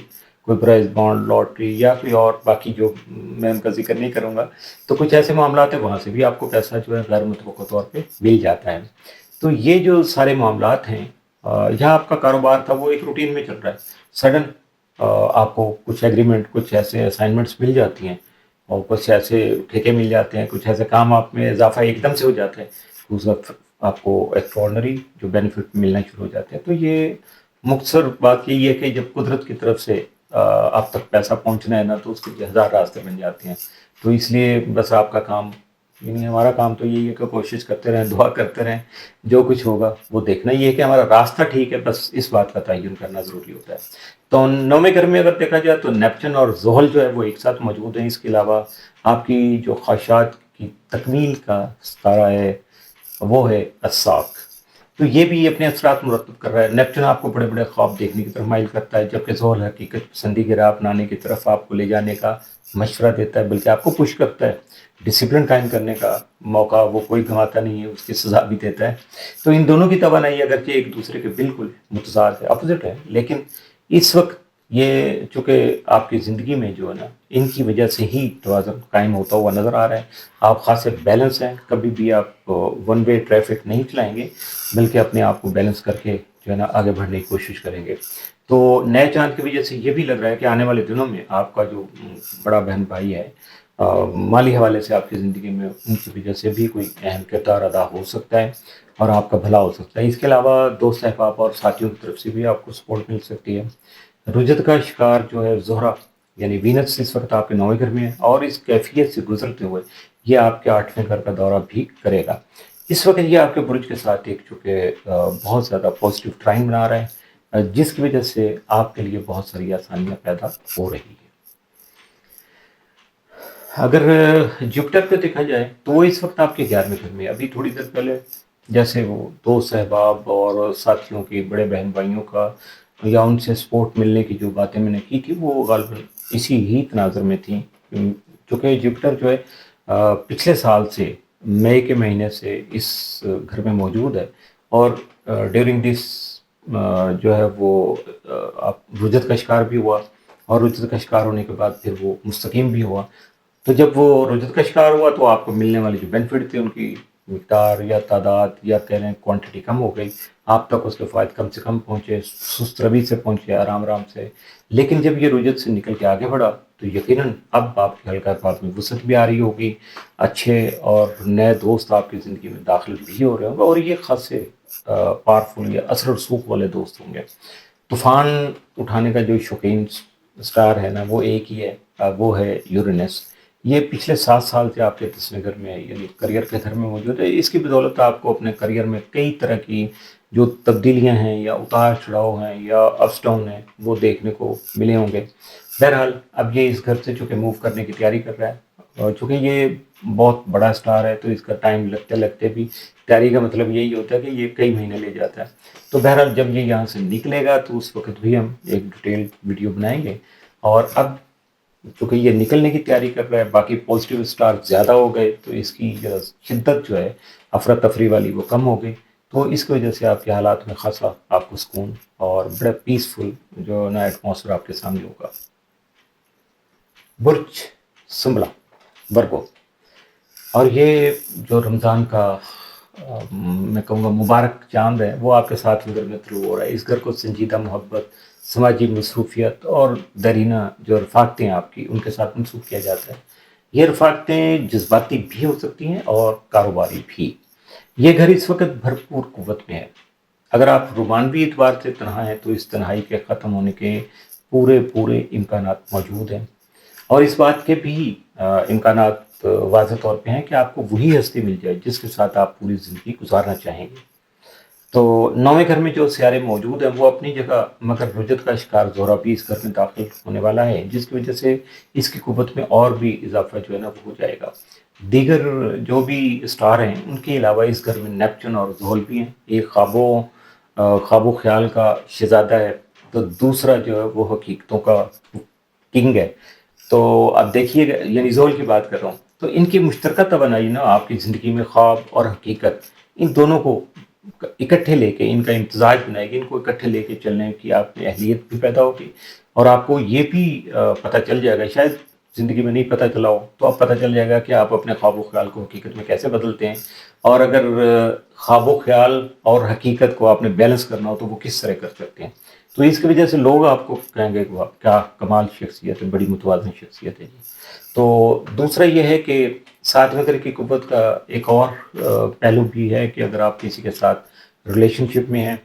کوئی پرائز بانڈ لاٹری یا کوئی اور باقی جو میں ان کا ذکر نہیں کروں گا، تو کچھ ایسے معاملات ہیں وہاں سے بھی آپ کو پیسہ جو ہے غیر متوقع طور پہ مل جاتا ہے. تو یہ جو سارے معاملات ہیں، یہاں آپ کا کاروبار تھا وہ ایک روٹین میں چل رہا ہے، سڈن آپ کو کچھ ایگریمنٹ، کچھ ایسے اسائنمنٹس مل جاتی ہیں اور کچھ ایسے ٹھیکے مل جاتے ہیں، کچھ ایسے کام آپ میں اضافہ ایک دم سے ہو جاتا ہے، اس وقت آپ کو ایکسٹراڈنری جو بینیفٹ ملنا شروع ہو جاتے ہیں. تو یہ مختصر بات یہی ہے کہ جب قدرت کی طرف سے آپ تک پیسہ پہنچنا ہے نا، تو اس کے لیے ہزار راستے بن جاتے ہیں. تو اس لیے بس آپ کا کام، یعنی ہمارا کام تو یہی ہے کہ کوشش کرتے رہیں، دعا کرتے رہیں، جو کچھ ہوگا وہ دیکھنا یہ ہے کہ ہمارا راستہ ٹھیک ہے، بس اس بات کا تعین کرنا ضروری ہوتا ہے. تو 9ویں گھر میں اگر دیکھا جائے تو نیپچن اور زحل جو ہے وہ ایک ساتھ موجود ہیں. اس کے علاوہ آپ کی جو خواہشات کی تکمیل کا ستارہ ہے وہ ہے الساق. تو یہ بھی اپنے اثرات مرتب کر رہا ہے. نیپچن آپ کو بڑے بڑے خواب دیکھنے کی طرف مائل کرتا ہے، جبکہ زحل حقیقت پسندی کی راہ اپنانے کی طرف آپ کو لے جانے کا مشورہ دیتا ہے، بلکہ آپ کو پش کرتا ہے. ڈسپلن قائم کرنے کا موقع وہ کوئی گنواتا نہیں ہے، اس کی سزا بھی دیتا ہے. تو ان دونوں کی توانائی اگرچہ ایک دوسرے کے بالکل متضاد ہے، اپوزٹ ہے، لیکن اس وقت یہ چونکہ آپ کی زندگی میں جو ہے نا ان کی وجہ سے ہی توازن قائم ہوتا ہوا نظر آ رہا ہے. آپ خاصے بیلنس ہیں، کبھی بھی آپ ون وے ٹریفک نہیں چلائیں گے، بلکہ اپنے آپ کو بیلنس کر کے جو ہے نا آگے بڑھنے کی کوشش کریں گے. تو نئے چاند کی وجہ سے یہ بھی لگ رہا ہے کہ آنے والے دنوں میں آپ کا جو بڑا بہن بھائی ہے مالی حوالے سے آپ کی زندگی میں ان کی وجہ سے بھی کوئی اہم کردار ادا ہو سکتا ہے اور آپ کا بھلا ہو سکتا ہے۔ اس کے علاوہ دوست احباب اور ساتھیوں کی طرف سے بھی آپ کو سپورٹ مل سکتی ہے۔ رجت کا شکار جو ہے زہرہ یعنی وینس اس وقت آپ کے 9ویں گھر میں ہے، اور اس کیفیت سے گزرتے ہوئے یہ آپ کے 8ویں گھر کا دورہ بھی کرے گا۔ اس وقت یہ آپ کے برج کے ساتھ ایک چونکہ بہت زیادہ پازیٹیو ٹرائن بنا رہا ہے، جس کی وجہ سے آپ کے لیے بہت ساری آسانیاں پیدا ہو رہی ہیں۔ اگر جپٹر پہ دیکھا جائے تو وہ اس وقت آپ کے 11ویں گھر میں ہے۔ ابھی تھوڑی دیر پہلے جیسے وہ دوست احباب اور ساتھیوں کی، بڑے بہن بھائیوں کا یا ان سے سپورٹ ملنے کی جو باتیں میں نے کی تھی وہ غالباً اسی ہی تناظر میں تھیں، چونکہ جپٹر جو ہے پچھلے سال سے مئی کے مہینے سے اس گھر میں موجود ہے، اور ڈیورنگ دس جو ہے وہ آپ رجت کا شکار بھی ہوا، اور رجت کا شکار ہونے کے بعد پھر وہ مستقیم بھی ہوا۔ تو جب وہ رجت کا شکار ہوا تو آپ کو ملنے والی جو بینیفٹ تھے ان کی مقدار یا تعداد یا کہہ لیں کوانٹٹی کم ہو گئی، آپ تک اس کے فوائد کم سے کم پہنچے، سست روی سے پہنچے، آرام آرام سے۔ لیکن جب یہ رجت سے نکل کے آگے بڑھا تو یقیناً اب آپ کے حلقہ بات میں وسعت بھی آ رہی ہوگی، اچھے اور نئے دوست آپ کی زندگی میں داخل بھی ہو رہے ہوں گے، اور یہ خاصے پاورفل یا اثر و رسوخ والے دوست ہوں گے۔ طوفان اٹھانے کا جو شوقین سٹار ہے نا وہ ایک ہی ہے، وہ ہے یورینس۔ یہ پچھلے 7 سال سے آپ کے 10ویں گھر میں ہے، یعنی کریئر کے گھر میں موجود ہے۔ اس کی بدولت آپ کو اپنے کریئر میں کئی طرح کی جو تبدیلیاں ہیں یا اتار چڑھاؤ ہیں یا اپس ڈاؤن ہیں وہ دیکھنے کو ملے ہوں گے۔ بہرحال اب یہ اس گھر سے چونکہ موو کرنے کی تیاری کر رہا ہے، اور چونکہ یہ بہت بڑا سٹار ہے تو اس کا ٹائم لگتے لگتے بھی، تیاری کا مطلب یہی ہوتا ہے کہ یہ کئی مہینے لے جاتا ہے۔ تو بہرحال جب یہ یہاں سے نکلے گا تو اس وقت بھی ہم ایک ڈیٹیل ویڈیو بنائیں گے۔ اور اب چونکہ یہ نکلنے کی تیاری کر رہا ہے، باقی پازیٹیو سٹار زیادہ ہو گئے تو اس کی شدت جو ہے افراتفری والی وہ کم ہو گئی، تو اس کی وجہ سے آپ کے حالات میں خاصا آپ کو سکون اور بڑا پیسفل جو نا ایٹماسفیئر آپ کے سامنے ہوگا۔ برج سنبلا ورگو، اور یہ جو رمضان کا میں کہوں گا مبارک چاند ہے وہ آپ کے ساتھ گھر میں طلوع ہو رہا ہے۔ اس گھر کو سنجیدہ محبت، سماجی مصروفیت اور دیرینہ جو رفاقتیں آپ کی ان کے ساتھ منسوخ کیا جاتا ہے۔ یہ رفاقتیں جذباتی بھی ہو سکتی ہیں اور کاروباری بھی۔ یہ گھر اس وقت بھرپور قوت میں ہے۔ اگر آپ رومانوی اعتبار سے تنہا ہیں تو اس تنہائی کے ختم ہونے کے پورے امکانات موجود ہیں، اور اس بات کے بھی امکانات واضح طور پہ ہیں کہ آپ کو وہی ہستی مل جائے جس کے ساتھ آپ پوری زندگی گزارنا چاہیں گے۔ تو 9ویں گھر میں جو سیارے موجود ہیں وہ اپنی جگہ، مگر رجت کا شکار زہرہ بھی اس گھر میں داخل ہونے والا ہے، جس کی وجہ سے اس کی قوت میں اور بھی اضافہ جو ہے نا وہ ہو جائے گا۔ دیگر جو بھی اسٹار ہیں ان کے علاوہ اس گھر میں نیپچن اور زحل بھی ہیں۔ ایک خواب و خیال کا شہزادہ ہے تو دوسرا جو ہے وہ حقیقتوں کا کنگ ہے۔ تو اب دیکھیے گا، یعنی زحل کی بات کر رہا ہوں، تو ان کی مشترکہ توانائی نا آپ کی زندگی میں خواب اور حقیقت ان دونوں کو اکٹھے لے کے، ان کا امتزاج بنائے گی، ان کو اکٹھے لے کے چلنے کی آپ میں اہلیت بھی پیدا ہوگی، اور آپ کو یہ بھی پتہ چل جائے گا، شاید زندگی میں نہیں پتہ چلا ہو تو اب پتہ چل جائے گا کہ آپ اپنے خواب و خیال کو حقیقت میں کیسے بدلتے ہیں، اور اگر خواب و خیال اور حقیقت کو آپ نے بیلنس کرنا ہو تو وہ کس طرح کر سکتے ہیں۔ تو اس کی وجہ سے لوگ آپ کو کہیں گے کہ واہ کیا کمال شخصیت ہے، بڑی متوازن شخصیت ہے جی۔ تو دوسرا یہ ہے کہ 7ویں گھر کی قوت کا ایک اور پہلو بھی ہے کہ اگر آپ کسی کے ساتھ ریلیشن شپ میں ہیں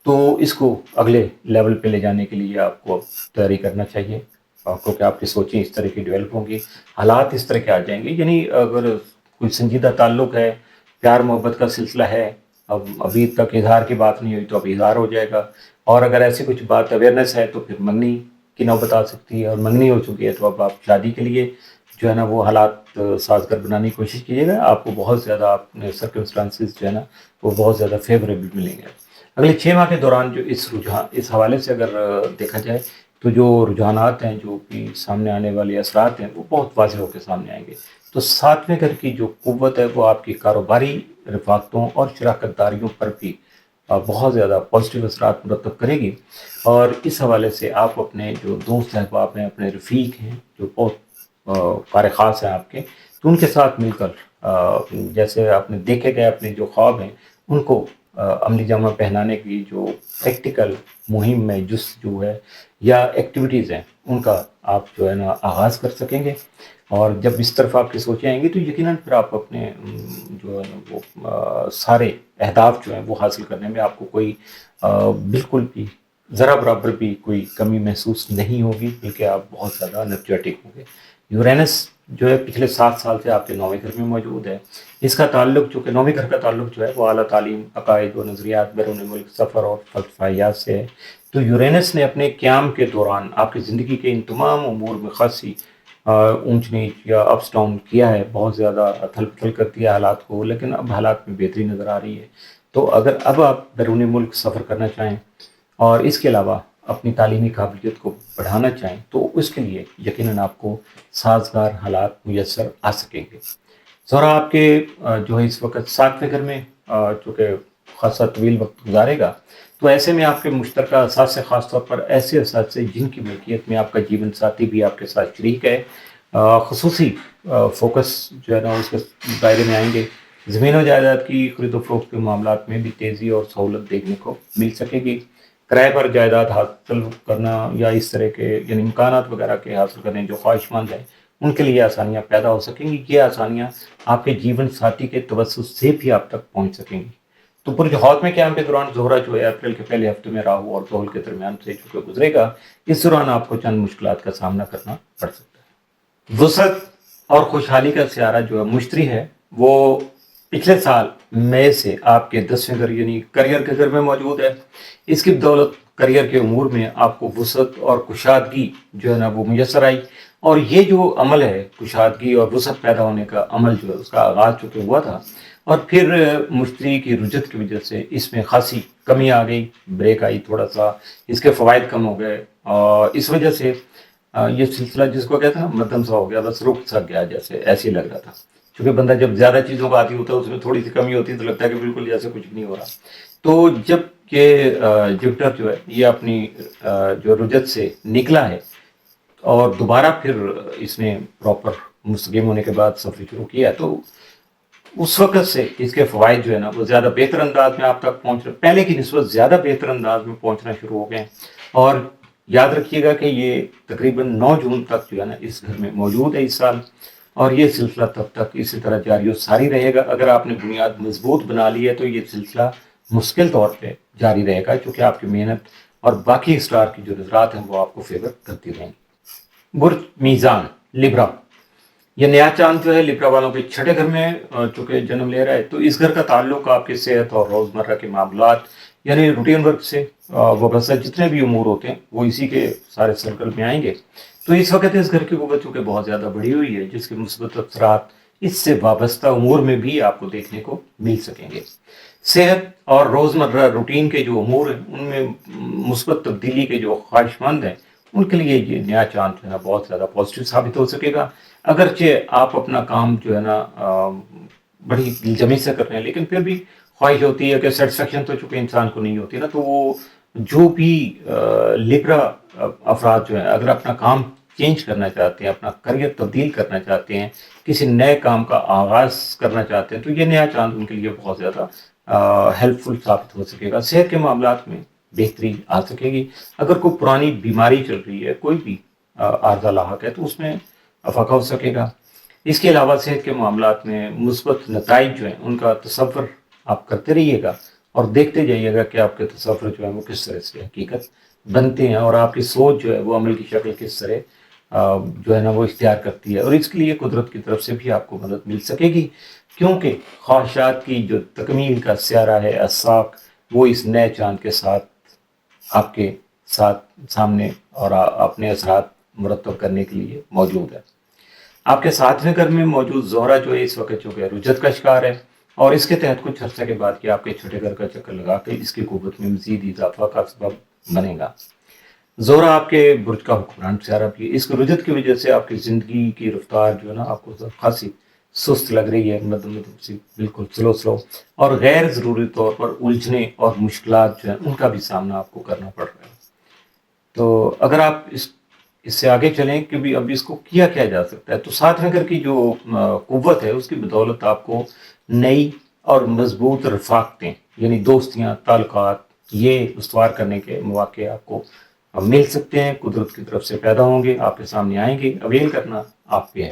تو اس کو اگلے لیول پہ لے جانے کے لیے آپ کو تیاری کرنا چاہیے، کیونکہ آپ کی سوچیں اس طرح کی ڈیولپ ہوں گی، حالات اس طرح کے آ جائیں گے۔ یعنی اگر کوئی سنجیدہ تعلق ہے، پیار محبت کا سلسلہ ہے، اب ابھی تک اظہار کی بات نہیں ہوئی تو اب اظہار ہو جائے گا، اور اگر ایسی کچھ بات اویئرنیس ہے تو پھر منگنی کی نوبت آ سکتی ہے، اور منگنی ہو چکی ہے تو اب آپ شادی کے لیے جو ہے نا وہ حالات سازگار بنانے کی کوشش کیجیے گا۔ آپ کو بہت زیادہ اپنے سرکمسٹانسز جو ہے نا وہ بہت زیادہ فیوریبل ملیں گے۔ اگلے 6 ماہ کے دوران جو اس حوالے سے اگر دیکھا جائے تو جو رجحانات ہیں، جو بھی سامنے آنے والے اثرات ہیں وہ بہت واضح ہو کے سامنے آئیں گے۔ تو 7ویں گھر کی جو قوت ہے وہ آپ کی کاروباری رفاقتوں اور شراکت داریوں پر بھی بہت زیادہ پازیٹیو اثرات مرتب کرے گی، اور اس حوالے سے آپ اپنے جو دوست احباب ہیں، اپنے رفیق ہیں جو بہت کار خاص ہیں آپ کے، تو ان کے ساتھ مل کر جیسے آپ نے دیکھے گئے اپنے جو خواب ہیں ان کو عملی جامہ پہنانے کی جو پریکٹیکل مہم میں جستجو ہے یا ایکٹیویٹیز ہیں ان کا آپ جو ہے نا آغاز کر سکیں گے۔ اور جب اس طرف آپ کی سوچیں آئیں گی تو یقیناً پھر آپ اپنے جو ہے نا وہ سارے اہداف جو ہیں وہ حاصل کرنے میں آپ کو کوئی بالکل بھی ذرا برابر بھی کوئی کمی محسوس نہیں ہوگی، بلکہ آپ بہت زیادہ انرجیٹک ہوں گے۔ یورینس جو ہے پچھلے 7 سال سے آپ کے 9ویں گھر میں موجود ہے۔ اس کا تعلق جو کہ 9ویں گھر کا تعلق جو ہے وہ اعلیٰ تعلیم، عقائد و نظریات، بیرون ملک سفر اور فلسفیات سے ہے۔ تو یورینس نے اپنے قیام کے دوران آپ کی زندگی کے ان تمام امور میں خاصی اونچ نیچ یا اپس ڈاؤن کیا ہے، بہت زیادہ اتھل پتھل کر دیا حالات کو، لیکن اب حالات میں بہتری نظر آ رہی ہے۔ تو اگر اب آپ بیرون ملک سفر کرنا چاہیں اور اس کے علاوہ اپنی تعلیمی قابلیت کو بڑھانا چاہیں تو اس کے لیے یقیناً آپ کو سازگار حالات میسر آ سکیں گے۔ زہرا آپ کے جو ہے اس وقت 7ویں گھر میں چونکہ خاصا طویل وقت گزارے گا، تو ایسے میں آپ کے مشترکہ اثاثے، خاص طور پر ایسے اثاثے جن کی ملکیت میں آپ کا جیون ساتھی بھی آپ کے ساتھ شریک ہے، خصوصی فوکس جو ہے نا اس کے دائرے میں آئیں گے۔ زمین و جائیداد کی خرید و فروخت کے معاملات میں بھی تیزی اور سہولت دیکھنے کو مل سکے گی۔ کرائے پر جائیداد حاصل کرنا یا اس طرح کے یعنی امکانات وغیرہ کے حاصل کرنے جو خواہش مند ہیں ان کے لیے آسانیاں پیدا ہو سکیں گی۔ یہ آسانیاں آپ کے جیون ساتھی کے توسط سے بھی آپ تک پہنچ سکیں گی۔ تو برج حوت میں قیام کے دوران زہرہ جو ہے اپریل کے پہلے ہفتے میں راہو اور زحل کے درمیان سے چونکہ گزرے گا، اس دوران آپ کو چند مشکلات کا سامنا کرنا پڑ سکتا ہے۔ وسعت اور خوشحالی کا سیارہ جو ہے مشتری ہے، وہ پچھلے سال مئی سے آپ کے 10ویں گھر یعنی کریئر کے گھر میں موجود ہے۔ اس کی بدولت کریئر کے امور میں آپ کو وسعت اور کشادگی جو ہے نا وہ میسر آئی، اور یہ جو عمل ہے کشادگی اور وسعت پیدا ہونے کا عمل جو ہے اس کا آغاز چونکہ ہوا تھا، اور پھر مشتری کی رجت کی وجہ سے اس میں خاصی کمی آ گئی، بریک آئی، تھوڑا سا اس کے فوائد کم ہو گئے، اور اس وجہ سے یہ سلسلہ جس کو کہتے ہیں نا مدھم سا ہو گیا، بس رک سا گیا، جیسے ایسے ہی لگ رہا تھا۔ چونکہ بندہ جب زیادہ چیزوں کا عادی ہوتا ہے اس میں تھوڑی سی کمی ہوتی ہے تو لگتا ہے کہ بالکل جیسے کچھ بھی نہیں ہو رہا۔ تو جب کہ جپٹر جو ہے یہ اپنی جو رجت سے نکلا ہے اور دوبارہ پھر اس نے پراپر مستقیم ہونے کے بعد سفر شروع کیا ہے، تو اس وقت سے اس کے فوائد جو ہے نا وہ زیادہ بہتر انداز میں آپ تک پہنچ رہے، پہلے کی نسبت زیادہ بہتر انداز میں پہنچنا شروع ہو گئے ہیں۔ اور یاد رکھیے گا کہ یہ تقریباً 9 جون تک جو ہے نا اس گھر میں موجود ہے اس سال، اور یہ سلسلہ تب تک اسی طرح جاری و ساری رہے گا۔ اگر آپ نے بنیاد مضبوط بنا لی ہے تو یہ سلسلہ مشکل طور پہ جاری رہے گا، کیونکہ آپ کی محنت اور باقی اسٹار کی جو نظرات ہیں وہ آپ کو فیور کرتی رہیں گی۔ برج میزان لبرا، یہ نیا چاند جو ہے لبرا والوں کے 6 گھر میں چونکہ جنم لے رہا ہے، تو اس گھر کا تعلق آپ کی صحت اور روزمرہ کے معاملات یعنی روٹین ورک سے وابستہ جتنے بھی امور ہوتے ہیں وہ اسی کے سارے سرکل میں آئیں گے۔ تو اس وقت اس گھر کی قوت چونکہ بہت زیادہ بڑھی ہوئی ہے، جس کے مثبت اثرات اس سے وابستہ امور میں بھی آپ کو دیکھنے کو مل سکیں گے۔ صحت اور روزمرہ روٹین کے جو امور ہیں ان میں مثبت تبدیلی کے جو خواہش مند ہیں ان کے لیے یہ نیا چاند جو ہے نا بہت زیادہ پازیٹیو ثابت ہو سکے گا۔ اگرچہ آپ اپنا کام جو ہے نا بڑی دلجمی سے کر رہے ہیں، لیکن پھر بھی خواہش ہوتی ہے کہ سیٹسفیکشن تو چونکہ انسان کو نہیں ہوتی نا، تو وہ جو بھی لبرا افراد جو ہیں اگر اپنا کام چینج کرنا چاہتے ہیں، اپنا کریئر تبدیل کرنا چاہتے ہیں، کسی نئے کام کا آغاز کرنا چاہتے ہیں، تو یہ نیا چاند ان کے لیے بہت زیادہ ہیلپ فل ثابت ہو سکے گا۔ صحت کے معاملات میں بہتری آ سکے گی۔ اگر کوئی پرانی بیماری چل رہی ہے، کوئی بھی عارضہ لاحق ہے، تو اس میں افاقہ ہو سکے گا۔ اس کے علاوہ صحت کے معاملات میں مثبت نتائج جو ہیں ان کا تصور آپ کرتے رہیے گا اور دیکھتے جائیے گا کہ آپ کے تصور جو ہے وہ کس طرح سے حقیقت بنتے ہیں، اور آپ کی سوچ جو ہے وہ عمل کی شکل کس طرح جو ہے نا وہ اختیار کرتی ہے، اور اس کے لیے قدرت کی طرف سے بھی آپ کو مدد مل سکے گی، کیونکہ خواہشات کی جو تکمیل کا سیارہ ہے اساق وہ اس نئے چاند کے ساتھ آپ کے ساتھ سامنے اور اپنے اثرات مرتب کرنے کے لیے موجود ہے۔ آپ کے 7ویں گھر میں موجود زہرہ جو ہے اس وقت چونکہ رجت کا شکار ہے، اور اس کے تحت کچھ عرصے کے بعد کہ آپ کے 6 گھر کا چکر لگا کے اس کی قوت میں مزید اضافہ کا سبب بنے گا۔ زہرہ آپ کے برج کا حکمران سیارہ بھی ہے، اس کی رجت کی وجہ سے آپ کی زندگی کی رفتار جو ہے نا آپ کو خاصی سست لگ رہی ہے، مدم سی بالکل سلو اور غیر ضروری طور پر الجھنے اور مشکلات جو ہیں ان کا بھی سامنا آپ کو کرنا پڑ رہا ہے۔ تو اگر آپ اس سے آگے چلیں کہ بھی اب اس کو کیا جا سکتا ہے، تو 7ویں گھر کی جو قوت ہے اس کی بدولت آپ کو نئی اور مضبوط رفاقتیں یعنی دوستیاں، تعلقات یہ استوار کرنے کے مواقع آپ کو مل سکتے ہیں، قدرت کی طرف سے پیدا ہوں گے، آپ کے سامنے آئیں گے، اویل کرنا آپ پہ ہے۔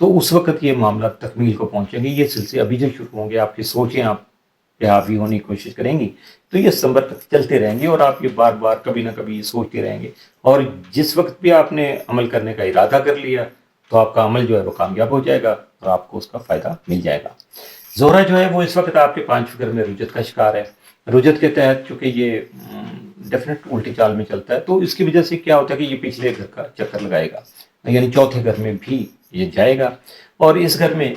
تو اس وقت یہ معاملہ تکمیل کو پہنچیں گے. یہ سلسلے ابھی جو شروع ہوں گے، آپ کی سوچیں آپ پہ حاوی ہونے کی کوشش کریں گی تو یہ ستمبر تک چلتے رہیں گے، اور آپ یہ بار بار کبھی نہ کبھی یہ سوچتے رہیں گے. اور جس وقت بھی آپ نے عمل کرنے کا ارادہ کر لیا تو آپ کا عمل جو ہے وہ کامیاب ہو جائے گا اور آپ کو اس کا فائدہ مل جائے گا. زہرہ جو ہے وہ اس وقت آپ کے 5 گھر میں رجت کا شکار ہے. رجت کے تحت چونکہ یہ ڈیفینیٹ الٹی چال میں چلتا ہے، تو اس کی وجہ سے کیا ہوتا ہے کہ یہ پچھلے گھر کا چکر لگائے گا، یعنی چوتھے گھر میں بھی یہ جائے گا. اور اس گھر میں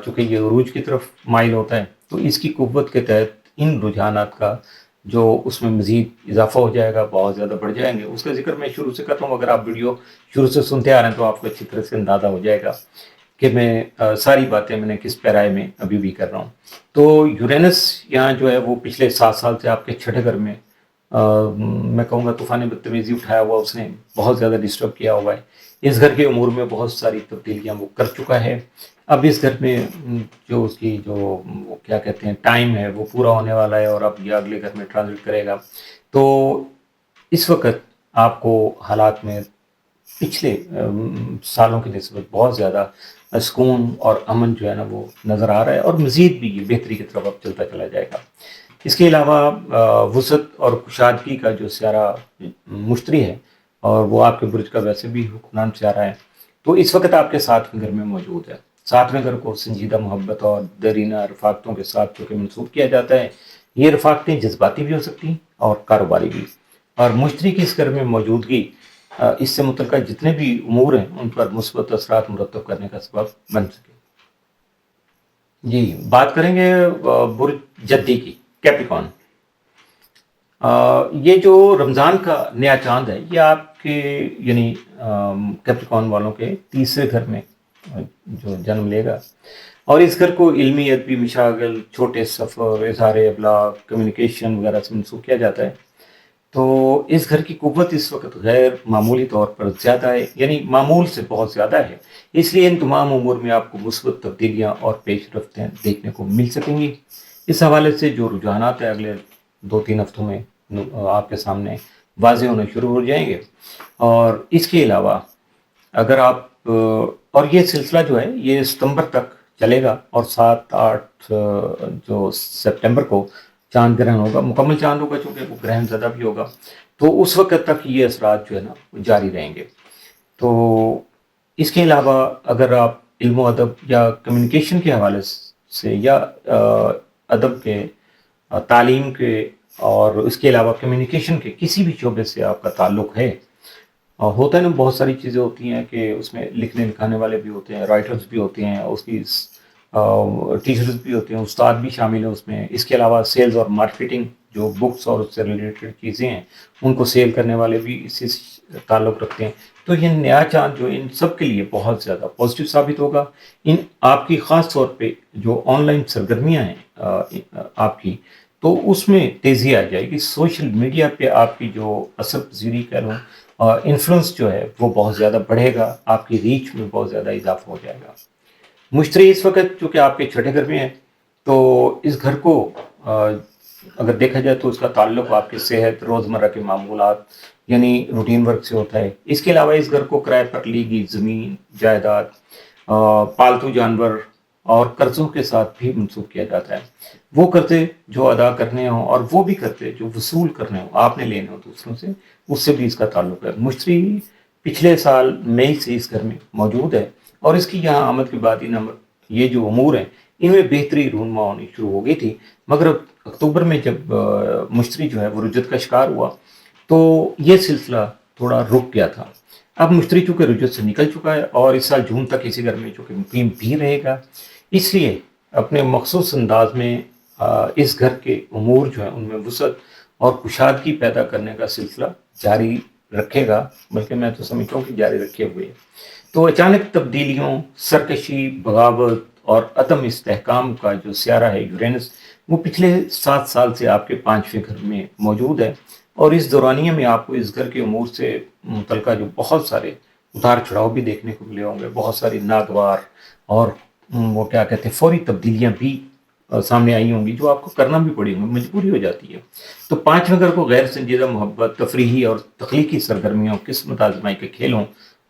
چونکہ یہ عروج کی طرف مائل ہوتا ہے تو اس کی قوت کے تحت ان رجحانات کا جو اس میں مزید اضافہ ہو جائے گا، بہت زیادہ بڑھ جائیں گے. اس کا ذکر میں شروع سے کرتا ہوں، اگر آپ ویڈیو شروع سے سنتے آ رہے ہیں تو آپ کو اچھی طرح سے اندازہ ہو جائے گا کہ میں ساری باتیں میں نے کس پیرائے میں ابھی بھی کر رہا ہوں. تو یورینس یہاں جو ہے وہ پچھلے 7 سال سے آپ کے 6 گھر میں میں کہوں گا طوفان بدتمیزی اٹھایا ہوا، اس نے بہت زیادہ ڈسٹرب کیا ہوا ہے. اس گھر کے امور میں بہت ساری تبدیلیاں وہ کر چکا ہے. اب اس گھر میں جو اس کی جو وہ کیا کہتے ہیں ٹائم ہے وہ پورا ہونے والا ہے، اور اب یہ اگلے گھر میں ٹرانزٹ کرے گا. تو اس وقت آپ کو حالات میں پچھلے سالوں کی نسبت بہت زیادہ سکون اور امن جو ہے نا وہ نظر آ رہا ہے، اور مزید بھی یہ بہتری کی طرف اب چلتا چلا جائے گا. اس کے علاوہ وسعت اور کشادگی کا جو سیارہ مشتری ہے، اور وہ آپ کے برج کا ویسے بھی حکمران سیارہ ہے، تو اس وقت آپ کے 7ویں گھر میں موجود ہے. 7ویں گھر کو سنجیدہ محبت اور دیرینہ رفاقتوں کے ساتھ چونکہ منسوخ کیا جاتا ہے. یہ رفاقتیں جذباتی بھی ہو سکتی ہیں اور کاروباری بھی، اور مشتری کی اس گھر میں موجودگی اس سے متعلقہ جتنے بھی امور ہیں ان پر مثبت اثرات مرتب کرنے کا سبب بن سکے. جی، بات کریں گے برج جدی کی، کیپریکارن. یہ جو رمضان کا نیا چاند ہے یہ آپ کے یعنی کیپریکارن والوں کے 3 گھر میں جو جنم لے گا، اور اس گھر کو علمی ادبی مشاغل، چھوٹے سفر، اظہار ابلاغ، کمیونیکیشن وغیرہ سے منسوخ کیا جاتا ہے. تو اس گھر کی قوت اس وقت غیر معمولی طور پر زیادہ ہے، یعنی معمول سے بہت زیادہ ہے. اس لیے ان تمام امور میں آپ کو مثبت تبدیلیاں اور پیش رفتیں دیکھنے کو مل سکیں گی. اس حوالے سے جو رجحانات ہیں اگلے 2-3 ہفتوں میں آپ کے سامنے واضح ہونے شروع ہو جائیں گے. اور اس کے علاوہ اگر آپ اور یہ سلسلہ جو ہے یہ ستمبر تک چلے گا، اور 7-8 جو سپٹمبر کو چاند گرہن ہوگا، مکمل چاند ہوگا چونکہ وہ گرہن زدہ بھی ہوگا، تو اس وقت تک یہ اثرات جو ہے نا وہ جاری رہیں گے. تو اس کے علاوہ اگر آپ علم و ادب یا کمیونیکیشن کے حوالے سے یا ادب کے، تعلیم کے، اور اس کے علاوہ کمیونیکیشن کے کسی بھی شعبے سے آپ کا تعلق ہے، ہوتا ہے نا بہت ساری چیزیں ہوتی ہیں کہ اس میں لکھنے لکھانے والے بھی ہوتے ہیں، رائٹرز بھی ہوتے ہیں، اس کی ٹیچرز بھی ہوتے ہیں، استاد بھی شامل ہیں اس میں. اس کے علاوہ سیلز اور مارکیٹنگ، جو بکس اور اس سے ریلیٹڈ چیزیں ہیں ان کو سیل کرنے والے بھی اسی سے تعلق رکھتے ہیں. تو یہ نیا چاند جو ان سب کے لیے بہت زیادہ پازیٹیو ثابت ہوگا. ان آپ کی خاص طور پہ جو آن لائن سرگرمیاں ہیں آپ کی، تو اس میں تیزی آ جائے گی. سوشل میڈیا پہ آپ کی جو اثر پذیری کہہ لوں، انفلوئنس جو ہے وہ بہت زیادہ بڑھے گا، آپ کی ریچ میں بہت زیادہ اضافہ ہو جائے گا. مشتری اس وقت چونکہ آپ کے 6 گھر میں ہے، تو اس گھر کو اگر دیکھا جائے تو اس کا تعلق آپ کی صحت، روزمرہ کے معمولات یعنی روٹین ورک سے ہوتا ہے. اس کے علاوہ اس گھر کو کرائے پر لی گئی زمین، جائیداد، پالتو جانور اور قرضوں کے ساتھ بھی منسوخ کیا جاتا ہے. وہ قرضے جو ادا کرنے ہوں اور وہ بھی قرضے جو وصول کرنے ہوں، آپ نے لینے ہوں دوسروں سے، اس سے بھی اس کا تعلق ہے. مشتری پچھلے سال مئی سے اس گھر میں موجود ہے، اور اس کی یہاں آمد کے بعد یہ جو امور ہیں ان میں بہتری رونما ہونی شروع ہو گئی تھی. مگر اکتوبر میں جب مشتری جو ہے وہ رجت کا شکار ہوا تو یہ سلسلہ تھوڑا رک گیا تھا. اب مشتری چونکہ رجت سے نکل چکا ہے اور اس سال جون تک اسی گھر میں چونکہ مقیم بھی رہے گا، اس لیے اپنے مخصوص انداز میں اس گھر کے امور جو ہیں ان میں وسعت اور کشادگی پیدا کرنے کا سلسلہ جاری رکھے گا، بلکہ میں تو سمجھتا ہوں کہ جاری رکھے ہوئے. تو اچانک تبدیلیوں، سرکشی، بغاوت اور عدم استحکام کا جو سیارہ ہے یورینس، وہ پچھلے 7 سال سے آپ کے 5ویں گھر میں موجود ہے. اور اس دورانیے میں آپ کو اس گھر کے امور سے متعلقہ جو بہت سارے اتار چڑھاؤ بھی دیکھنے کو ملے ہوں گے، بہت ساری ناگوار اور وہ کیا کہتے ہیں فوری تبدیلیاں بھی سامنے آئی ہوں گی جو آپ کو کرنا بھی پڑی ہوں گی، مجبوری ہو جاتی ہے. تو 5ویں گھر کو غیر سنجیدہ محبت، تفریحی اور تخلیقی سرگرمیوں، قسمت آزمائی کے کھیلوں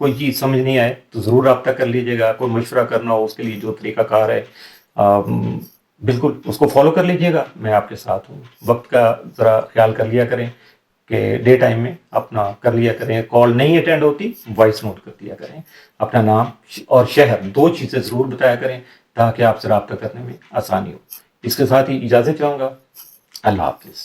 کوئی چیز سمجھ نہیں آئے تو ضرور رابطہ کر لیجیے گا. کوئی مشورہ کرنا ہو اس کے لیے جو طریقہ کار ہے بالکل اس کو فالو کر لیجیے گا. میں آپ کے ساتھ ہوں. وقت کا ذرا خیال کر لیا کریں کہ ڈے ٹائم میں اپنا کر لیا کریں. کال نہیں اٹینڈ ہوتی وائس نوٹ کر دیا کریں. اپنا نام اور شہر 2 چیزیں ضرور بتایا کریں تاکہ آپ سے رابطہ کرنے میں آسانی ہو. اس کے ساتھ ہی اجازت چاہوں گا. اللہ حافظ.